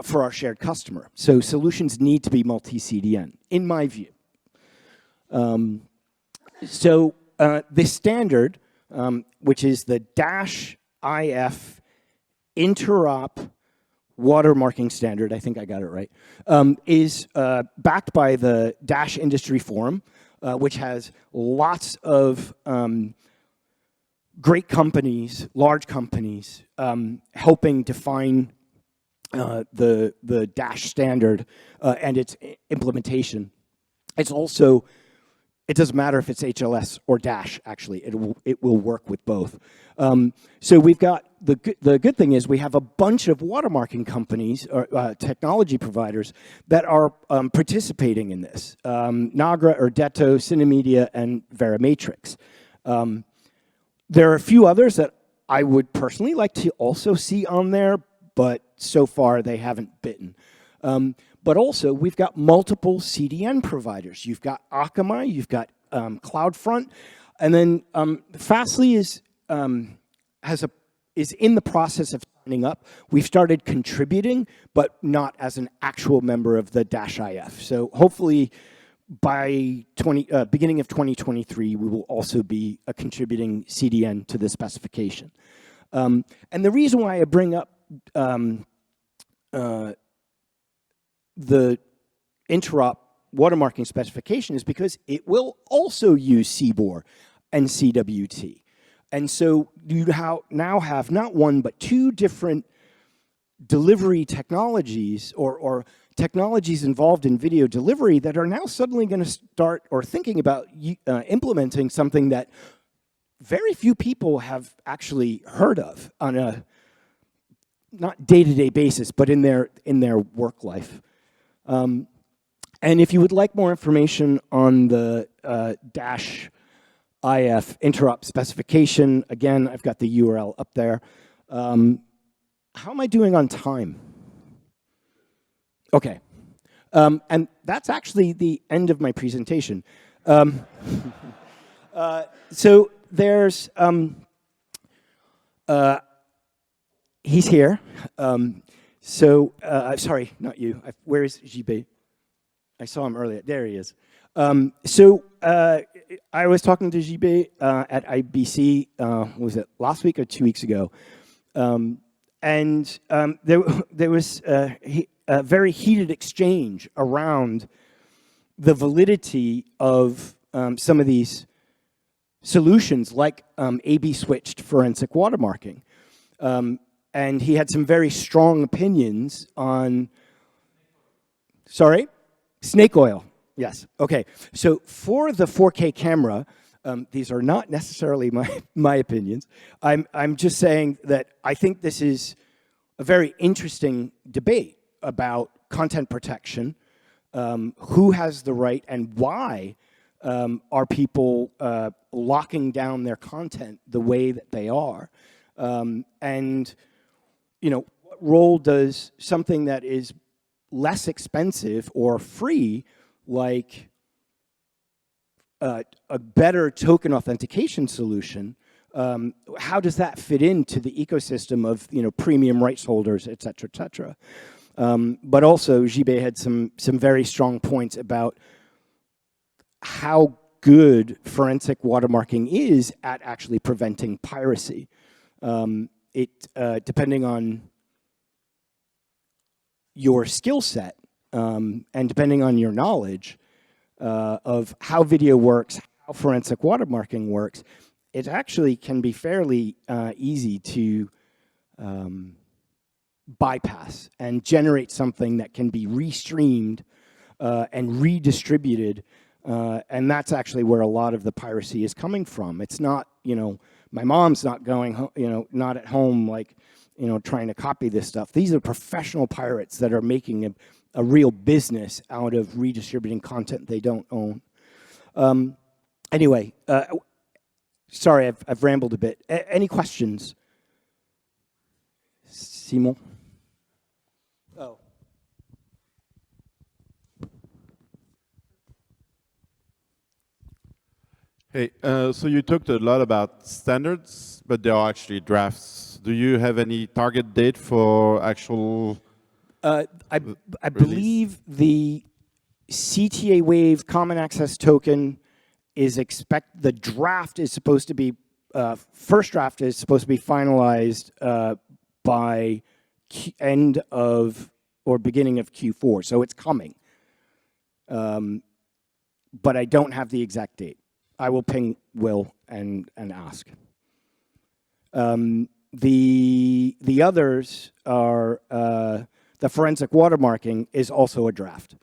for our shared customer. So solutions need to be multi-CDN, in my view. So this standard, which is the -IF interop watermarking standard, I think I got it right, is backed by the Dash Industry Forum, which has lots of great companies, large companies, helping define the Dash standard and its implementation. It's also, it doesn't matter if it's HLS or Dash, actually. It will work with both. So we've got, the good thing is we have a bunch of watermarking companies, or technology providers, that are participating in this. Nagra, Erdetto, Cinemedia, and Verimatrix. There are a few others that I would personally like to also see on there, but so far they haven't bitten. But also, we've got multiple CDN providers. You've got Akamai, you've got CloudFront, and then Fastly is in the process of signing up. We've started contributing, but not as an actual member of the Dash-IF. So hopefully, by beginning of 2023, we will also be a contributing CDN to the specification. And the reason why I bring up the interop watermarking specification is because it will also use CBOR and CWT. And so you now have not one, but two different delivery technologies or technologies involved in video delivery that are now suddenly going to start or thinking about implementing something that very few people have actually heard of on a not day-to-day basis, but in their work life. And if you would like more information on the Dash-IF interop specification, again, I've got the URL up there. How am I doing on time? Okay. And that's actually the end of my presentation. So there's, he's here. Sorry, not you. Where is JB? I saw him earlier. There he is. I was talking to JB at IBC, was it last week or 2 weeks ago? There was a very heated exchange around the validity of some of these solutions, like A/B switched forensic watermarking. And he had some very strong opinions on, sorry? Snake oil, yes, okay. So for the 4K camera, these are not necessarily my opinions. I'm just saying that I think this is a very interesting debate about content protection, who has the right and why are people locking down their content the way that they are. And, you know, what role does something that is less expensive or free, like a better token authentication solution, how does that fit into the ecosystem of, you know, premium rights holders, et cetera, et cetera? But also, Jibé had some very strong points about how good forensic watermarking is at actually preventing piracy. Depending on your skill set and depending on your knowledge of how video works, how forensic watermarking works, it actually can be fairly easy to bypass and generate something that can be restreamed and redistributed. And that's actually where a lot of the piracy is coming from. It's not, you know, my mom's not going, you know, not at home, like, you know, trying to copy this stuff. These are professional pirates that are making a real business out of redistributing content they don't own. Anyway, sorry, I've rambled a bit. Any questions? Simon? Oh. Hey, so you talked a lot about standards, but there are actually drafts. Do you have any target date for actual I believe the CTA Wave Common Access Token is the draft is supposed to be, first draft is supposed to be finalized by end of or beginning of Q4, so it's coming. But I don't have the exact date. I will ping Will and ask. The others are, the forensic watermarking is also a draft.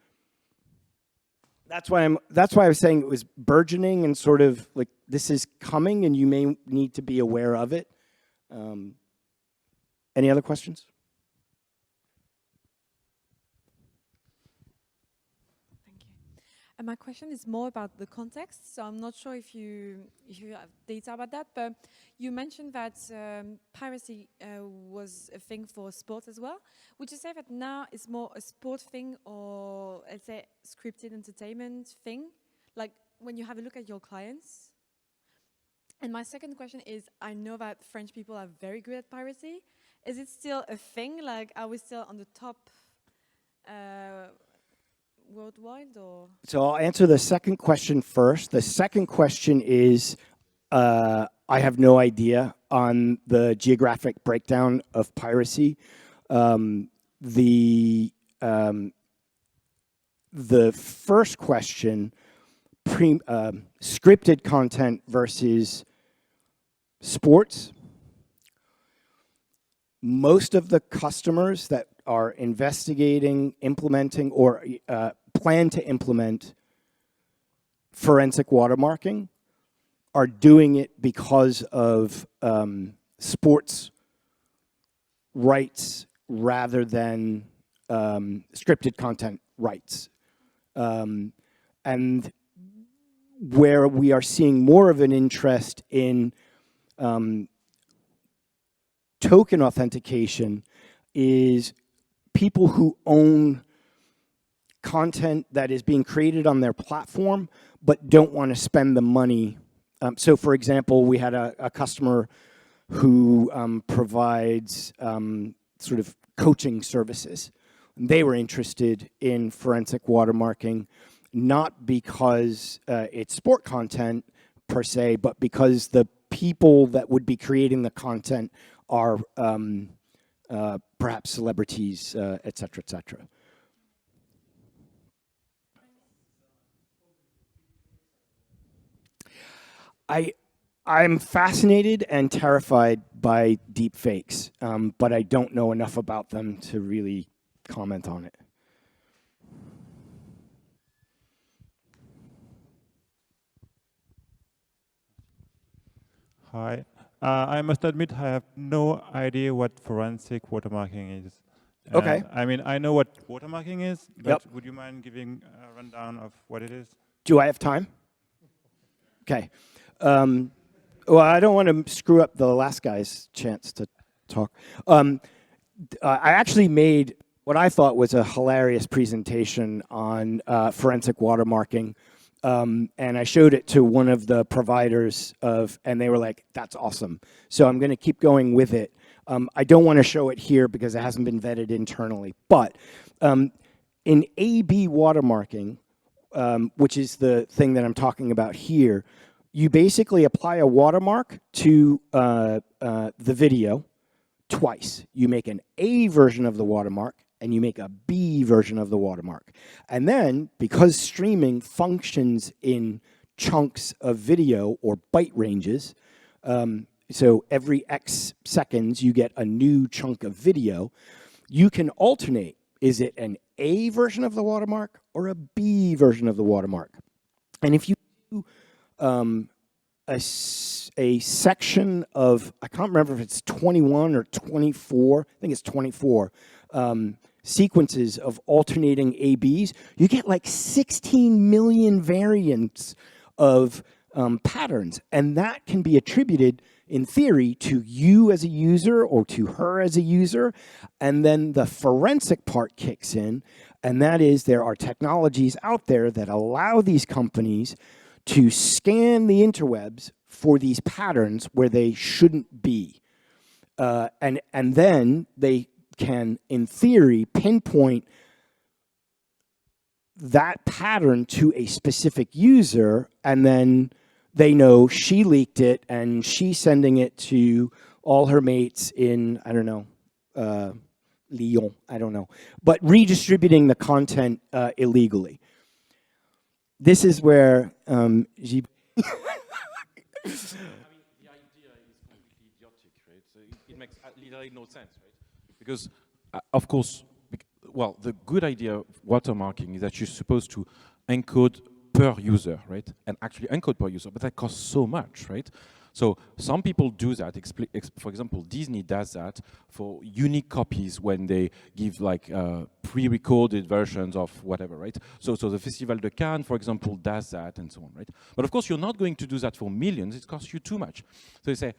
That's why I was saying it was burgeoning and sort of like this is coming and you may need to be aware of it. Any other questions? Thank you. And my question is more about the context. So I'm not sure if you have data about that, but you mentioned that piracy was a thing for sport as well. Would you say that now it's more a sport thing or, let's say, scripted entertainment thing? Like when you have a look at your clients? And my second question is, I know that French people are very good at piracy. Is it still a thing? Like, are we still on the top worldwide, or? So I'll answer the second question first. The second question is, I have no idea on the geographic breakdown of piracy. The first question, scripted content versus sports. Most of the customers that are investigating, implementing, or plan to implement forensic watermarking are doing it because of sports rights rather than scripted content rights. And where we are seeing more of an interest in token authentication is people who own content that is being created on their platform, but don't want to spend the money. So for example, we had a customer who provides sort of coaching services. They were interested in forensic watermarking, not because it's sport content per se, but because the people that would be creating the content are perhaps celebrities, et cetera, et cetera. I'm fascinated and terrified by deep fakes, but I don't know enough about them to really comment on it. Hi. I must admit I have no idea what forensic watermarking is. Okay. I mean, I know what watermarking is, but Yep. would you mind giving a rundown of what it is? Do I have time? Okay. Well, I don't want to screw up the last guy's chance to talk. I actually made what I thought was a hilarious presentation on forensic watermarking. And I showed it to one of the providers and they were like, that's awesome. So I'm going to keep going with it. I don't want to show it here because it hasn't been vetted internally. But in A/B watermarking, which is the thing that I'm talking about here, you basically apply a watermark to the video twice. You make an A version of the watermark and you make a B version of the watermark. And then, because streaming functions in chunks of video or byte ranges, so every X seconds you get a new chunk of video, you can alternate. Is it an A version of the watermark or a B version of the watermark? And if you do a section of, I can't remember if it's 21 or 24, I think it's 24, sequences of alternating ABs, you get like 16 million variants of patterns. And that can be attributed, in theory, to you as a user or to her as a user. And then the forensic part kicks in, and that is there are technologies out there that allow these companies to scan the interwebs for these patterns where they shouldn't be. And then they can, in theory, pinpoint that pattern to a specific user, and then they know she leaked it and she's sending it to all her mates in, I don't know, Lyon, I don't know, but redistributing the content illegally. This is where I mean, the idea is completely idiotic, right? So it makes literally no sense, right? Because, of course, well, the good idea of watermarking is that you're supposed to encode per user, right? And actually encode per user, but that costs so much, right? So some people do that. For example, Disney does that for unique copies when they give like pre-recorded versions of whatever, right? So the Festival de Cannes, for example, does that and so on, right? But of course, you're not going to do that for millions. It costs you too much. So you say,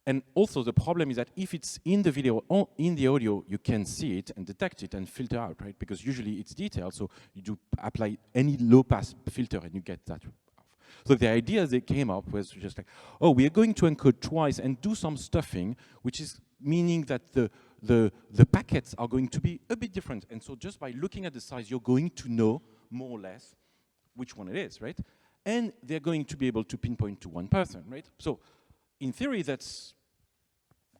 and also the problem is that if it's in the video or in the audio, you can see it and detect it and filter out, right? Because usually it's detailed, so you do apply any low-pass filter and you get that. So the idea they came up was just like, oh, we are going to encode twice and do some stuffing, which is meaning that the packets are going to be a bit different. And so just by looking at the size, you're going to know more or less which one it is, right? And they're going to be able to pinpoint to one person, right? So in theory, that's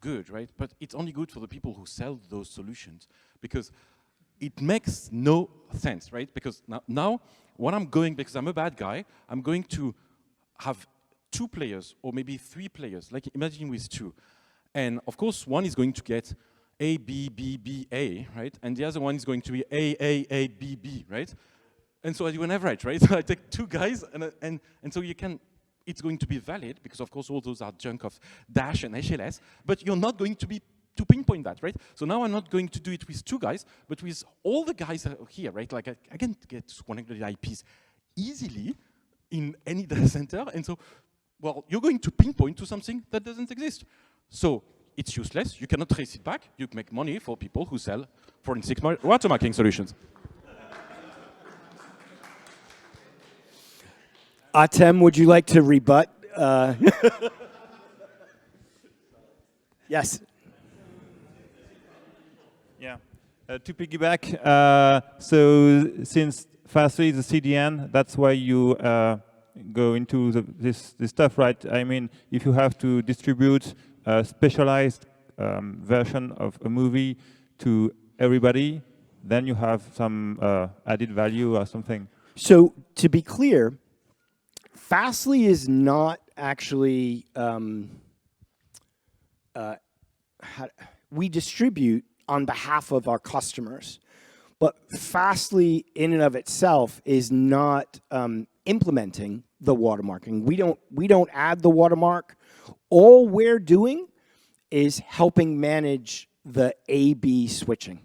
good, right? But it's only good for the people who sell those solutions because it makes no sense, right? Because now what I'm going, because I'm a bad guy, I'm going to have 2 players or maybe 3 players, like imagine with 2. And of course, one is going to get A, B, B, B, A, right? And the other one is going to be A, B, B, right? And so I do an average, right? So I take 2 guys and so you can, it's going to be valid because of course all those are junk of Dash and HLS, but you're not going to pinpoint that, right? So now I'm not going to do it with 2 guys, but with all the guys here, right? Like I can get 100 IPs easily in any data center, and so, well, you're going to pinpoint to something that doesn't exist. So it's useless, you cannot trace it back, you make money for people who sell forensic watermarking solutions. Atem, would you like to rebut? Yes. Yeah. To piggyback, so since Fastly is a CDN, that's why you go into this stuff, right? I mean, if you have to distribute a specialized version of a movie to everybody, then you have some added value or something. So to be clear, Fastly is not actually, we distribute on behalf of our customers, but Fastly in and of itself is not implementing the watermarking. We don't add the watermark. All we're doing is helping manage the A/B switching.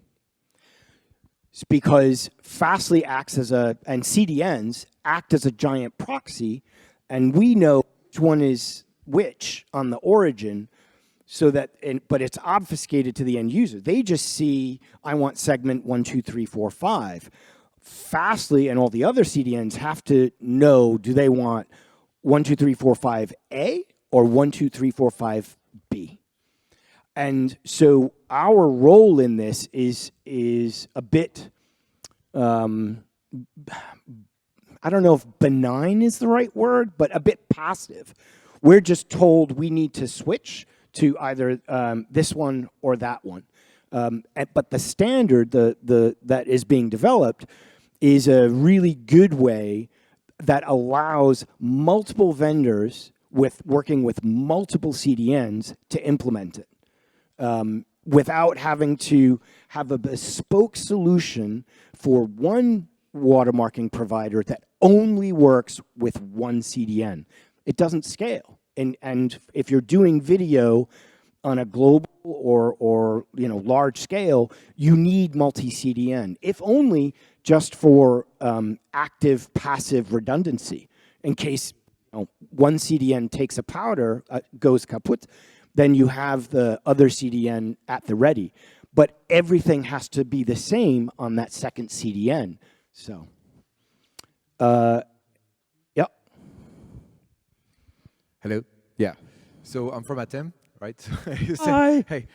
It's because Fastly acts as and CDNs act as a giant proxy, and we know which one is which on the origin, so that, but it's obfuscated to the end user. They just see, I want segment 1, 2, 3, 4, 5. Fastly and all the other CDNs have to know, do they want 1, 2, 3, 4, 5A or 1, 2, 3, 4, 5B? And so our role in this is a bit, I don't know if benign is the right word, but a bit passive. We're just told we need to switch to either this one or that one. But the standard that is being developed is a really good way that allows multiple vendors working with multiple CDNs to implement it. Without having to have a bespoke solution for one watermarking provider that only works with one CDN. It doesn't scale. And if you're doing video on a global or large scale, you need multi-CDN, if only just for active passive redundancy. In case one CDN takes a powder, goes kaput, then you have the other CDN at the ready. But everything has to be the same on that second CDN. So, yeah. Hello. Yeah. So I'm from Atem, right? Hi. Hey.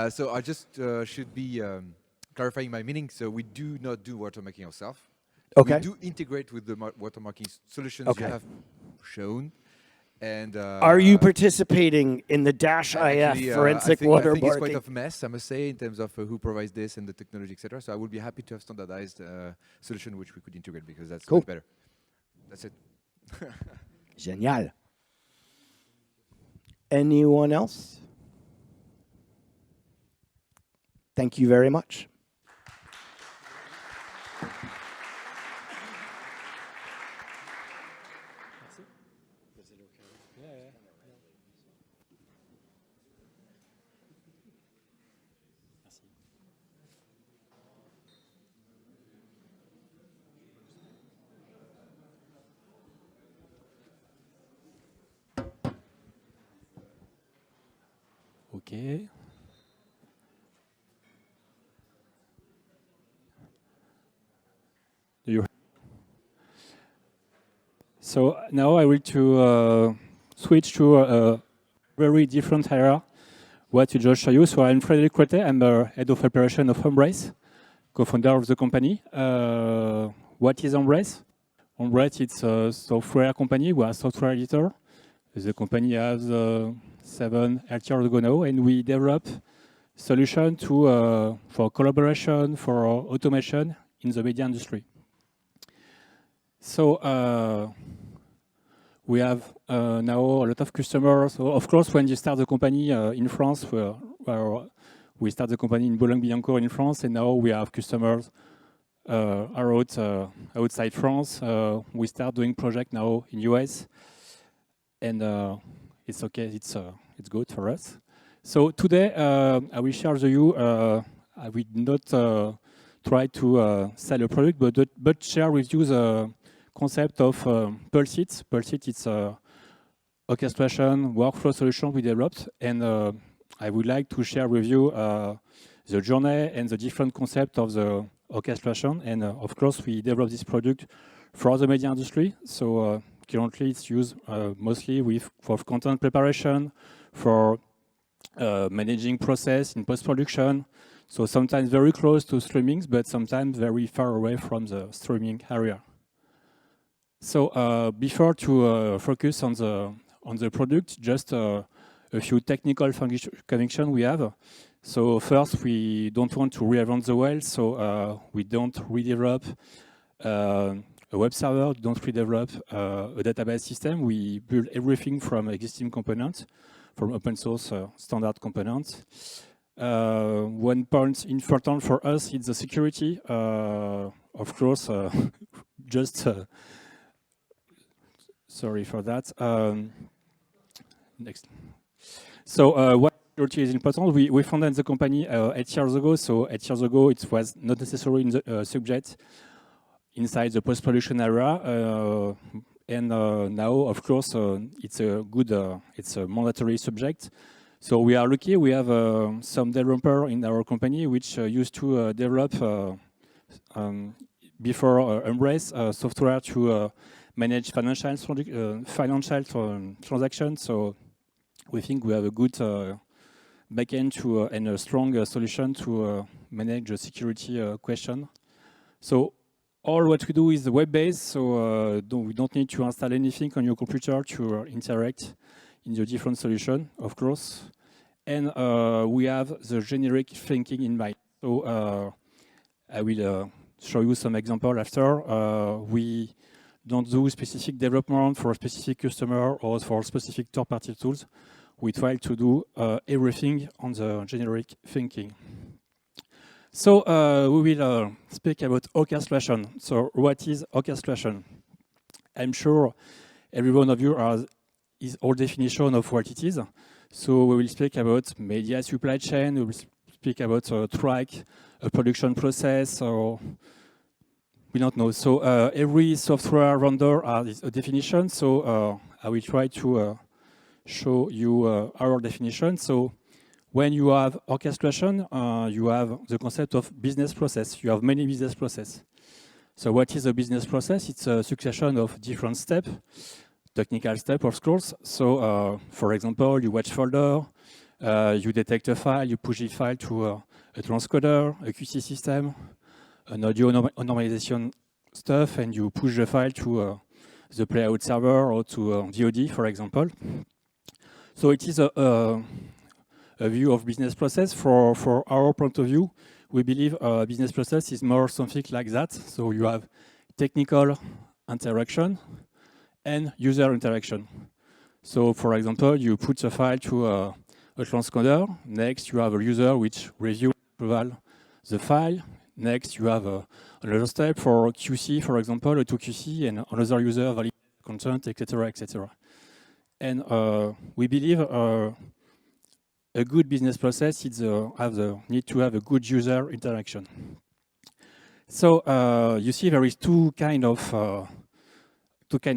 So I just should be clarifying my meaning. So we do not do watermarking ourselves. Okay. We do integrate with the watermarking solutions you have shown. And are you participating in the -IF forensic watermarking? I think it's quite a mess, I must say, in terms of who provides this and the technology, etc. So I would be happy to have standardized solution which we could integrate, because that's much better. That's it. Génial. Anyone else? Thank you very much. Okay. So now I will switch to a very different area, what you just showed you. So I'm Frédéric Cretet, I'm the head of operation of Embrace, co-founder of the company. What is Embrace? Embrace, it's a software company. We are a software editor. The company has 7, 8 years ago now, and we develop solution for collaboration, for automation in the media industry. So we have now a lot of customers. So of course, when you start the company in France, where we start the company in Boulogne-Billancourt in France, and now we have customers outside France. We start doing project now in US, and it's okay. It's good for us. So today I will share with you. I will not try to sell a product, but share with you the concept of Pulse-it. Pulse-it, it's orchestration workflow solution we developed, and I would like to share with you the journey and the different concept of the orchestration. And of course, we developed this product for the media industry. So currently it's used mostly for content preparation, for managing process in post-production. So sometimes very close to streamings, but sometimes very far away from the streaming area. So before to focus on the product, just a few technical connections we have. So first, we don't want to reinvent the wheel, so we don't redevelop a web server, don't redevelop a database system. We build everything from existing components, from open source standard components. One point important for us is the security. Of course, just sorry for that. Next. So what security is important? We founded the company 8 years ago. So 8 years ago, it was not necessarily in the subject inside the post-production area. And now, of course, it's a good, it's a mandatory subject. So we are lucky. We have some developer in our company which used to develop before Embrace software to manage financial transactions. So we think we have a good backend to and a strong solution to manage the security question. So all what we do is web-based, so we don't need to install anything on your computer to interact in the different solution, of course. And we have the generic thinking in mind. So I will show you some example after. We don't do specific development for a specific customer or for specific third-party tools. We try to do everything on the generic thinking. So we will speak about orchestration. So what is orchestration? I'm sure every one of you has his own definition of what it is. So we will speak about media supply chain, we will speak about track, a production process, or we don't know. So every software vendor has a definition. So I will try to show you our definition. So when you have orchestration, you have the concept of business process. You have many business process. So what is a business process? It's a succession of different steps, technical steps, of course. So for example, you watch folder, you detect a file, you push the file to a transcoder, a QC system, an audio normalization stuff, and you push the file to the playout server or to VOD, for example. So it is a view of business process. For our point of view, we believe business process is more something like that. So you have technical interaction and user interaction. So for example, you put a file to a transcoder. Next, you have a user which reviews the file. Next, you have another step for QC, for example, to QC, and another user validates content, etc., etc. And we believe a good business process is need to have a good user interaction. So you see there is two kind of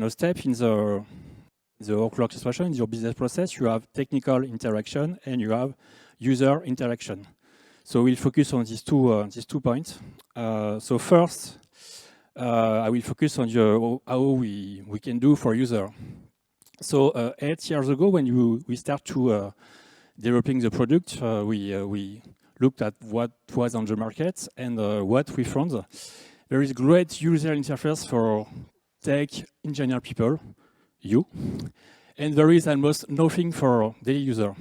steps in the orchestration. In your business process, you have technical interaction and you have user interaction. So we'll focus on these two points. So first, I will focus on how we can do for user. So 8 years ago, when we start to developing the product, we looked at what was on the market and what we found. There is great user interface for tech engineer people, you, and there is almost nothing for daily user.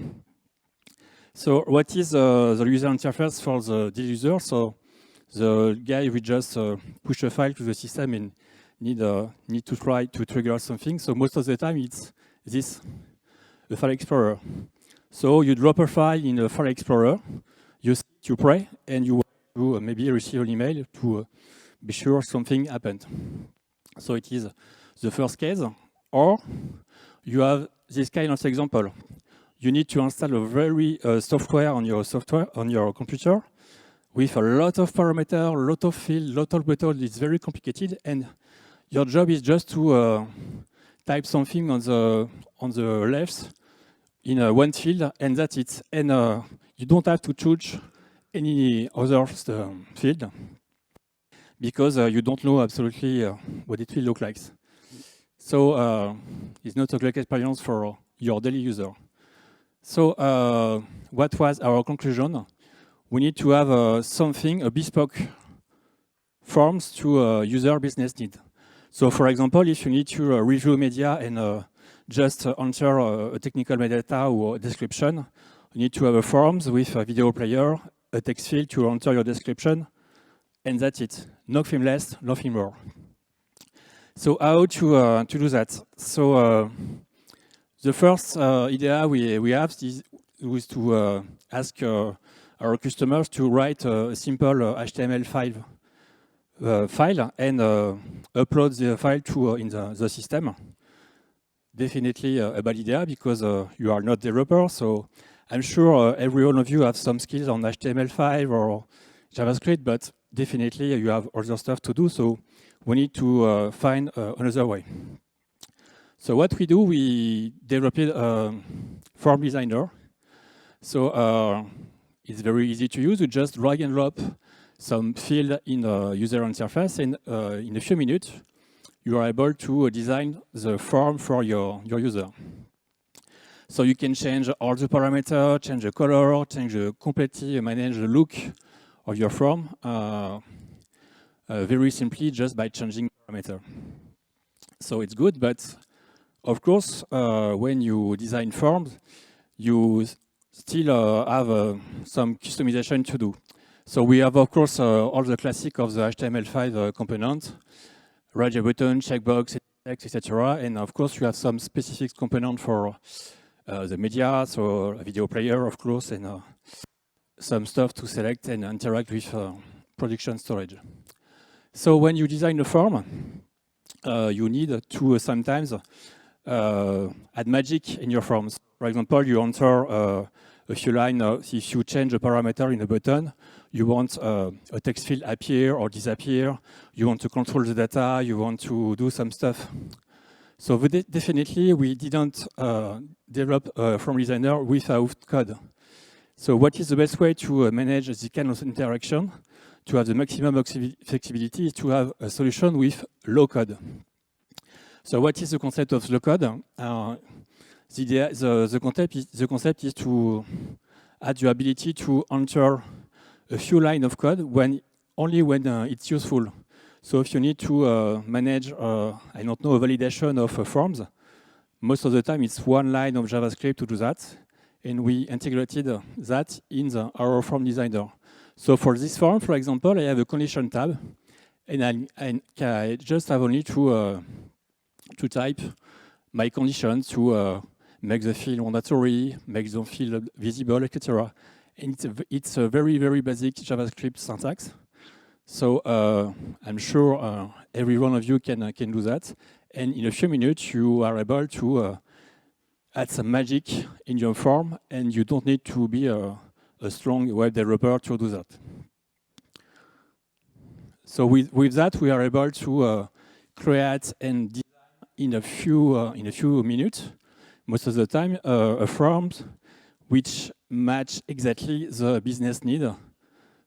So what is the user interface for the daily user? So the guy will just push a file to the system and need to try to trigger something. So most of the time it's this, the file explorer. So you drop a file in a file explorer, you pray, and you maybe receive an email to be sure something happened. So it is the first case. Or you have this kind of example. You need to install a very software on your computer with a lot of parameters, a lot of fields, a lot of buttons. It's very complicated, and your job is just to type something on the left in one field, and that's it. And you don't have to choose any other field because you don't know absolutely what it will look like. So it's not a great experience for your daily user. So what was our conclusion? We need to have something, a bespoke forms to user business need. So for example, if you need to review media and just enter a technical metadata or a description, you need to have a forms with a video player, a text field to enter your description, and that's it. Nothing less, nothing more. So how to do that? So the first idea we have is to ask our customers to write a simple HTML5 file and upload the file to in the system. Definitely a bad idea because you are not developer, so I'm sure every one of you have some skills on HTML5 or JavaScript, but definitely you have other stuff to do, so we need to find another way. So what we do, we developed a form designer. So it's very easy to use. You just drag and drop some field in the user interface, and in a few minutes, you are able to design the form for your user. So you can change all the parameters, change the color, change the completely manage the look of your form very simply just by changing parameter. So it's good, but of course, when you design forms, you still have some customization to do. So we have, of course, all the classic of the HTML5 component, raise a button, checkbox, text, etc. And of course, you have some specific component for the media, so a video player, of course, and some stuff to select and interact with production storage. So when you design a form, you need to sometimes add magic in your forms. For example, you enter a few lines. If you change a parameter in a button, you want a text field appear or disappear. You want to control the data. You want to do some stuff. So definitely, we didn't develop a form designer without code. So what is the best way to manage this kind of interaction? To have the maximum flexibility is to have a solution with low code. So what is the concept of low code? The concept is to add the ability to enter a few lines of code only when it's useful. So if you need to manage, I don't know, a validation of forms, most of the time it's one line of JavaScript to do that, and we integrated that in our form designer. So for this form, for example, I have a condition tab, and I just have only to type my condition to make the field mandatory, make the field visible, etc. And it's a very, very basic JavaScript syntax. So I'm sure every one of you can do that. And in a few minutes, you are able to add some magic in your form, and you don't need to be a strong web developer to do that. So with that, we are able to create and design in a few minutes, most of the time, a forms which match exactly the business need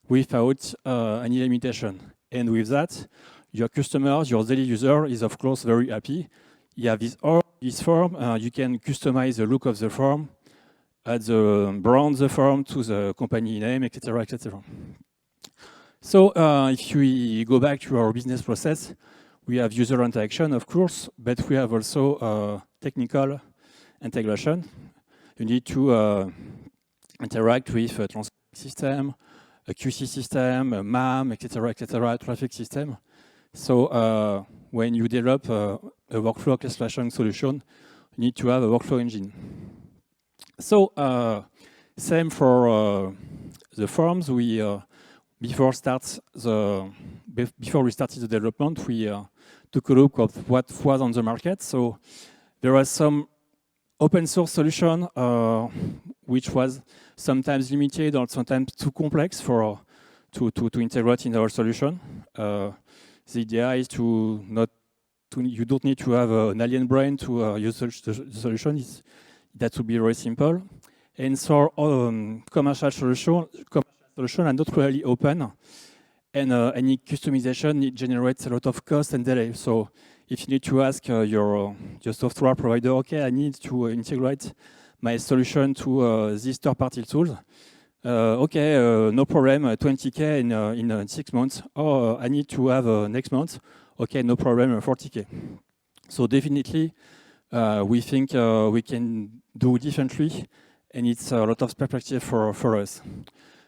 without any limitation. And with that, your customers, your daily user is of course very happy. You have this form, you can customize the look of the form, add the brand the form to the company name, etc., etc. So if we go back to our business process, we have user interaction, of course, but we have also technical integration. You need to interact with a transport system, a QC system, a MAM, etc., traffic system. So when you develop a workflow orchestration solution, you need to have a workflow engine. So same for the forms. Before we started the development, we took a look at what was on the market. So there was some open source solution which was sometimes limited or sometimes too complex to integrate in our solution. The idea is you don't need to have an alien brain to use the solution. That would be very simple. And so commercial solution are not really open, and any customization generates a lot of cost and delay. So if you need to ask your software provider, okay, I need to integrate my solution to these third-party tools. Okay, no problem, 20K in 6 months. Or I need to have next month. Okay, no problem, 40K. So definitely, we think we can do differently, and it's a lot of perspective for us.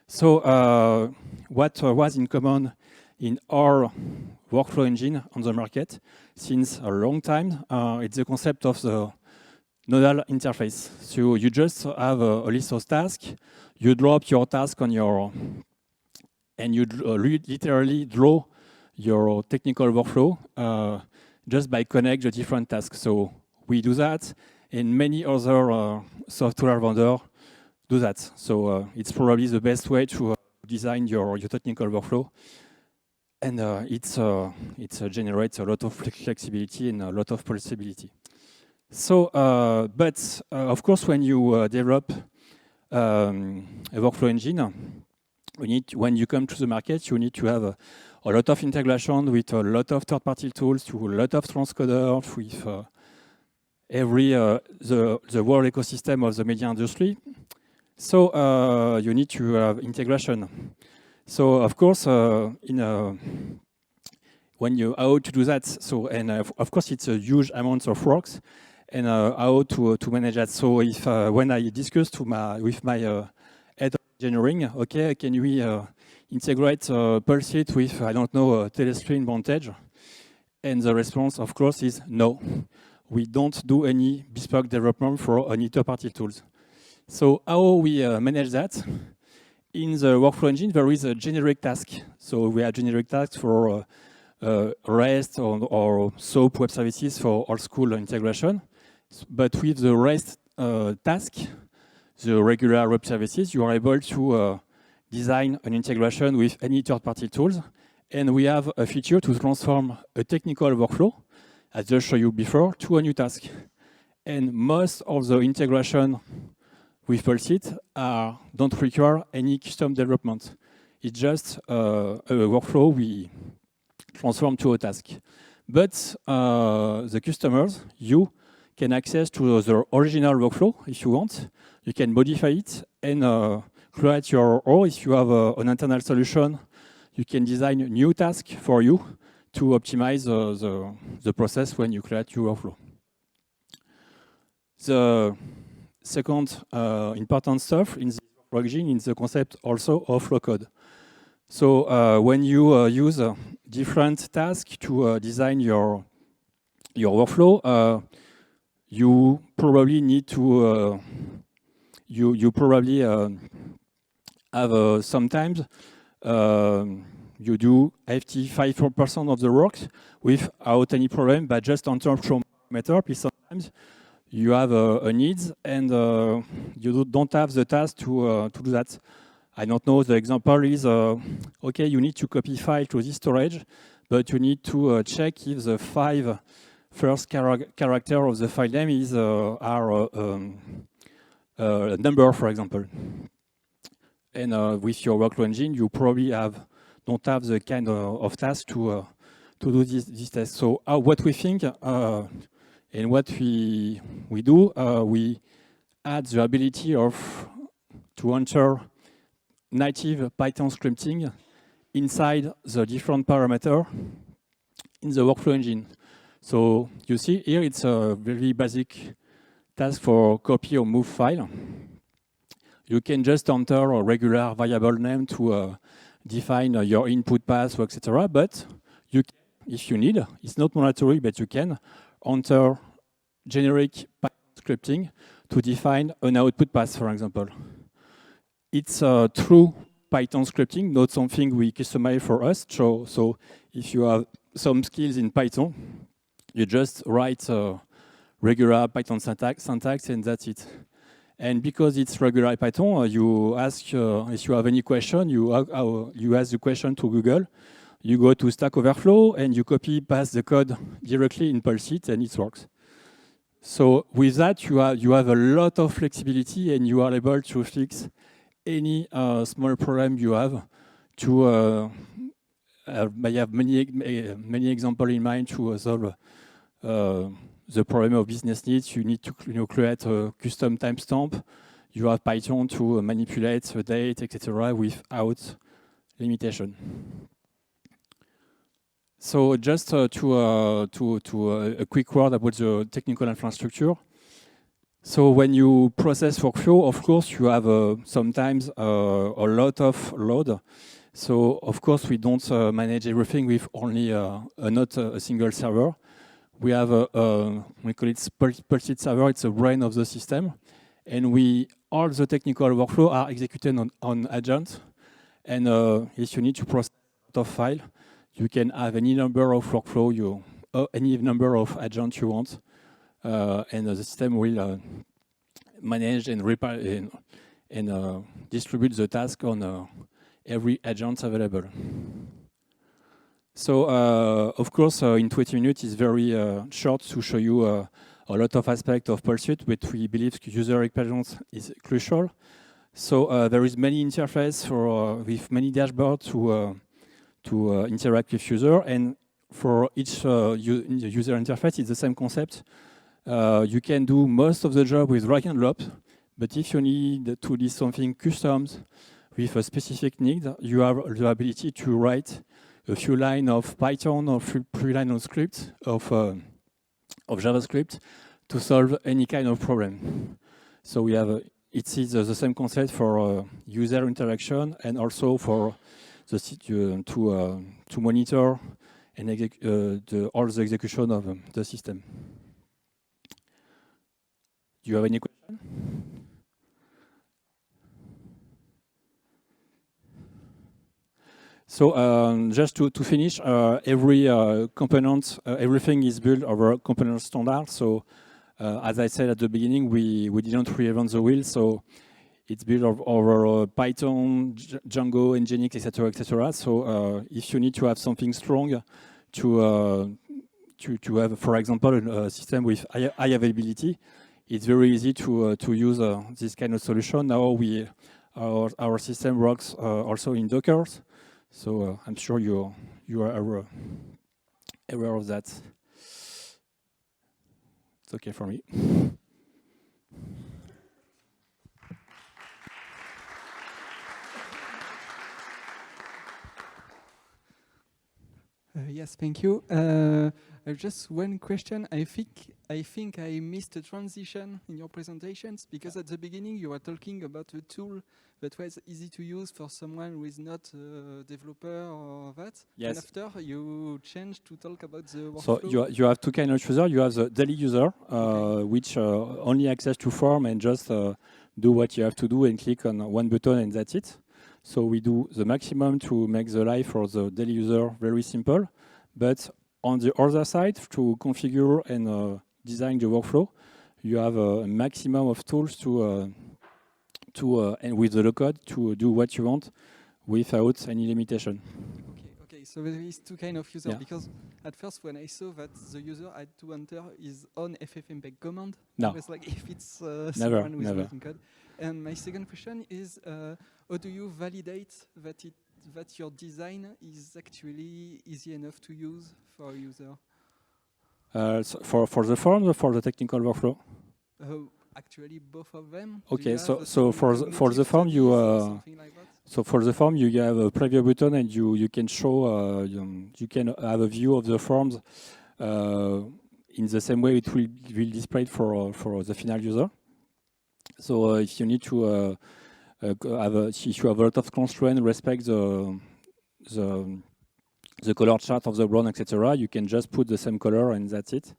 So what was in common in our workflow engine on the market since a long time, it's the concept of the nodal interface. So you just have a list of tasks, you drop your task on your, and you literally draw your technical workflow just by connect the different tasks. So we do that, and many other software vendors do that. So it's probably the best way to design your technical workflow, and it generates a lot of flexibility and a lot of possibility. So, but of course, when you develop a workflow engine, when you come to the market, you need to have a lot of integration with a lot of third-party tools, to a lot of transcoders, with the whole ecosystem of the media industry. So you need to have integration. So of course, when you how to do that. So and of course, it's a huge amount of work, and how to manage that. So if when I discussed with my head of engineering, okay, can we integrate Pulse-it with, I don't know, Telestream Vantage? And the response, of course, is no. We don't do any bespoke development for any third-party tools. So how we manage that? In the workflow engine, there is a generic task. So we have generic tasks for REST or SOAP web services for old school integration. But with the REST task, the regular web services, you are able to design an integration with any third-party tools. And we have a feature to transform a technical workflow, as I showed you before, to a new task. And most of the integration with Pulse-it don't require any custom development. It's just a workflow we transform to a task. But the customers, you can access to the original workflow if you want. You can modify it and create your own. If you have an internal solution, you can design a new task for you to optimize the process when you create your workflow. The second important stuff in the workflow engine is the concept also of flow code. So when you use different tasks to design your workflow, you probably need to you probably have sometimes you do 85% of the work without any problem, but just on terms of parameter. Sometimes you have a needs and you don't have the task to do that. I don't know, the example is, okay, you need to copy file to this storage, but you need to check if the first character of the file name is our number, for example. And with your workflow engine, you probably don't have the kind of task to do this test. So what we think and what we do, we add the ability to enter native Python scripting inside the different parameters in the workflow engine. So you see here, it's a very basic task for copy or move file. You can just enter a regular variable name to define your input path, etc. But you can, if you need, it's not mandatory, but you can enter generic Python scripting to define an output path, for example. It's a true Python scripting, not something we customize for us. So if you have some skills in Python, you just write regular Python syntax and that's it. And because it's regular Python, you ask if you have any question, you ask the question to Google, you go to Stack Overflow and you copy paste the code directly in Pulse-it and it works. So with that, you have a lot of flexibility and you are able to fix any small problem you have. I have many examples in mind to solve the problem of business needs. You need to create a custom timestamp. You have Python to manipulate the date, etc., without limitation. So just a quick word about the technical infrastructure. So when you process workflow, of course, you have sometimes a lot of load. So of course, we don't manage everything with only not a single server. We have we call it pulsed server. It's the brain of the system, and all the technical workflow are executed on agent. And if you need to process a lot of file, you can have any number of workflow, any number of agents you want, and the system will manage and repair and distribute the task on every agent available. So, of course, in 20 minutes is very short to show you a lot of aspects of Pulsuit, but we believe user experience is crucial. So there is many interfaces with many dashboards to interact with user, and for each user interface, it's the same concept. You can do most of the job with drag and drop, but if you need to do something custom with a specific need, you have the ability to write a few lines of Python or few lines of script of JavaScript to solve any kind of problem. So we have it is the same concept for user interaction and also for the to monitor and all the execution of the system. Do you have any question? So just to finish, every component, everything is built over component standard. So as I said at the beginning, we didn't reinvent the wheel. So it's built over Python, Django, Nginx, etc., etc. So if you need to have something strong to have, for example, a system with high availability, it's very easy to use this kind of solution. Now our system works also in Docker. So I'm sure you are aware of that. It's okay for me. Yes, thank you. Just one question. I think I missed a transition in your presentations because at the beginning you were talking about a tool that was easy to use for someone who is not a developer or that. Yes. And after you changed to talk about the workflow. So you have two kinds of users. You have the daily user, which only access to form and just do what you have to do and click on one button and that's it. So we do the maximum to make the life for the daily user very simple. But on the other side, to configure and design the workflow, you have a maximum of tools and with the low code to do what you want without any limitation. Okay. So there is two kind of users because at first when I saw that the user had to enter his own ffmpeg command, no. I was like, if it's someone who is writing code. And my second question is, how do you validate that your design is actually easy enough to use for a user? So for the form or for the technical workflow? Actually, both of them. Okay, so for the form you for the form you have a preview button and you can show you can have a view of the forms in the same way it will display for the final user. So if you need to if you have a lot of constraints, respect the color chart of the ground, etc., you can just put the same color and that's it,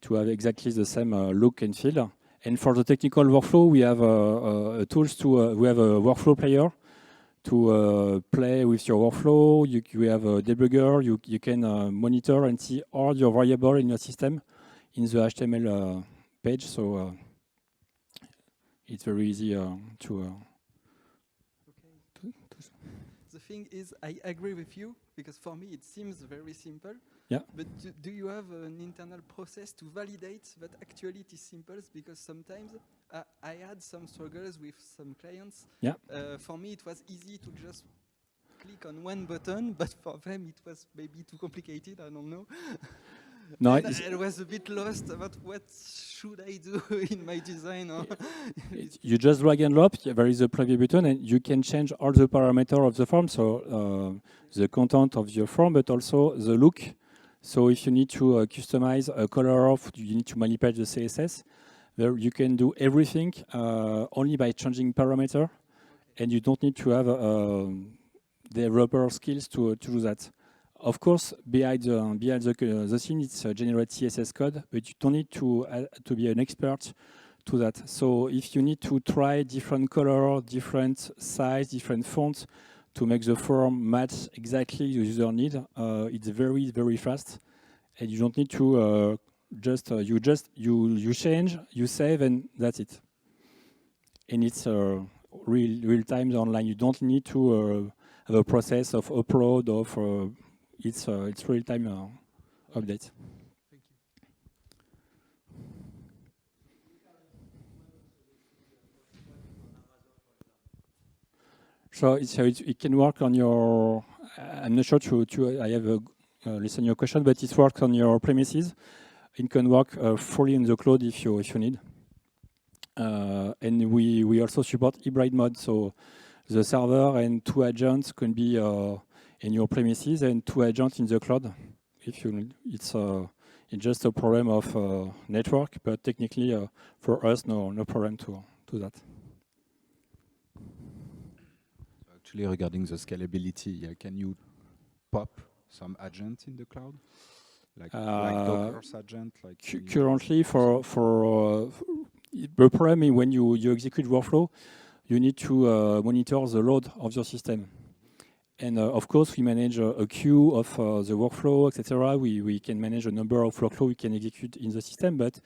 to have exactly the same look and feel. And for the technical workflow, we have tools to we have a workflow player to play with your workflow. You have a debugger. You can monitor and see all your variables in your system in the HTML page. So it's very easy to. The thing is, I agree with you because for me it seems very simple. Yeah. But do you have an internal process to validate that actually it is simple? Because sometimes I had some struggles with some clients. Yeah. For me, it was easy to just click on one button, but for them it was maybe too complicated. I don't know. No, I was a bit lost about what should I do in my design. you just drag and drop. There is a preview button, and you can change all the parameters of the form. So the content of your form, but also the look. So if you need to customize a color, you need to manipulate the CSS. There you can do everything only by changing parameter, and you don't need to have developer skills to do that. Of course, behind the scene, it's generate CSS code, but you don't need to be an expert to that. So if you need to try different color, different size, different fonts to make the form match exactly the user need, it's very, very fast, and you don't need to you change, you save, and that's it. And it's real time online. You don't need to have a process of upload of. It's real time update. Thank you. So it can work on your. I'm not sure I have listen your question, but it works on your premises. It can work fully in the cloud if you need. And we also support hybrid mode, so the server and 2 agents can be in your premises and 2 agents in the cloud. If you need, it's just a problem of network, but technically for us, no problem to that. Actually, regarding the scalability, can you pop some agent in the cloud, like Docker's agent? Like currently, for the problem is when you execute workflow, you need to monitor the load of your system. And of course, we manage a queue of the workflow, etc. We can manage a number of workflow we can execute in the system. But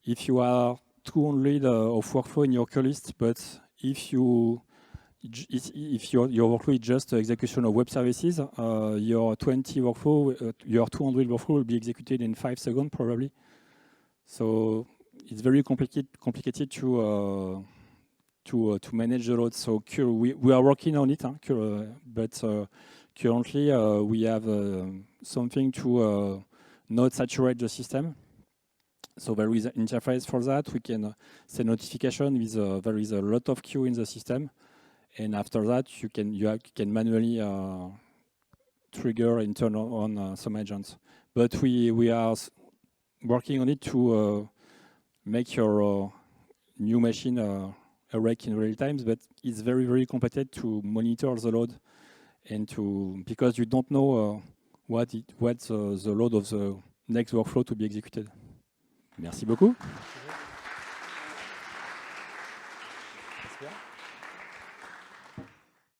if you are 200 of workflow in your queue list, but if your workflow is just execution of web services, your 200 workflow will be executed in 5 seconds probably. So it's very complicated to manage the load. So we are working on it, but currently we have something to not saturate the system. So there is an interface for that. We can send notification with there is a lot of queue in the system, and after that you can manually trigger and turn on some agents. But we are working on it to make your new machine a rack in real time, but it's very, very complicated to monitor the load and because you don't know what's the load of the next workflow to be executed. Merci beaucoup.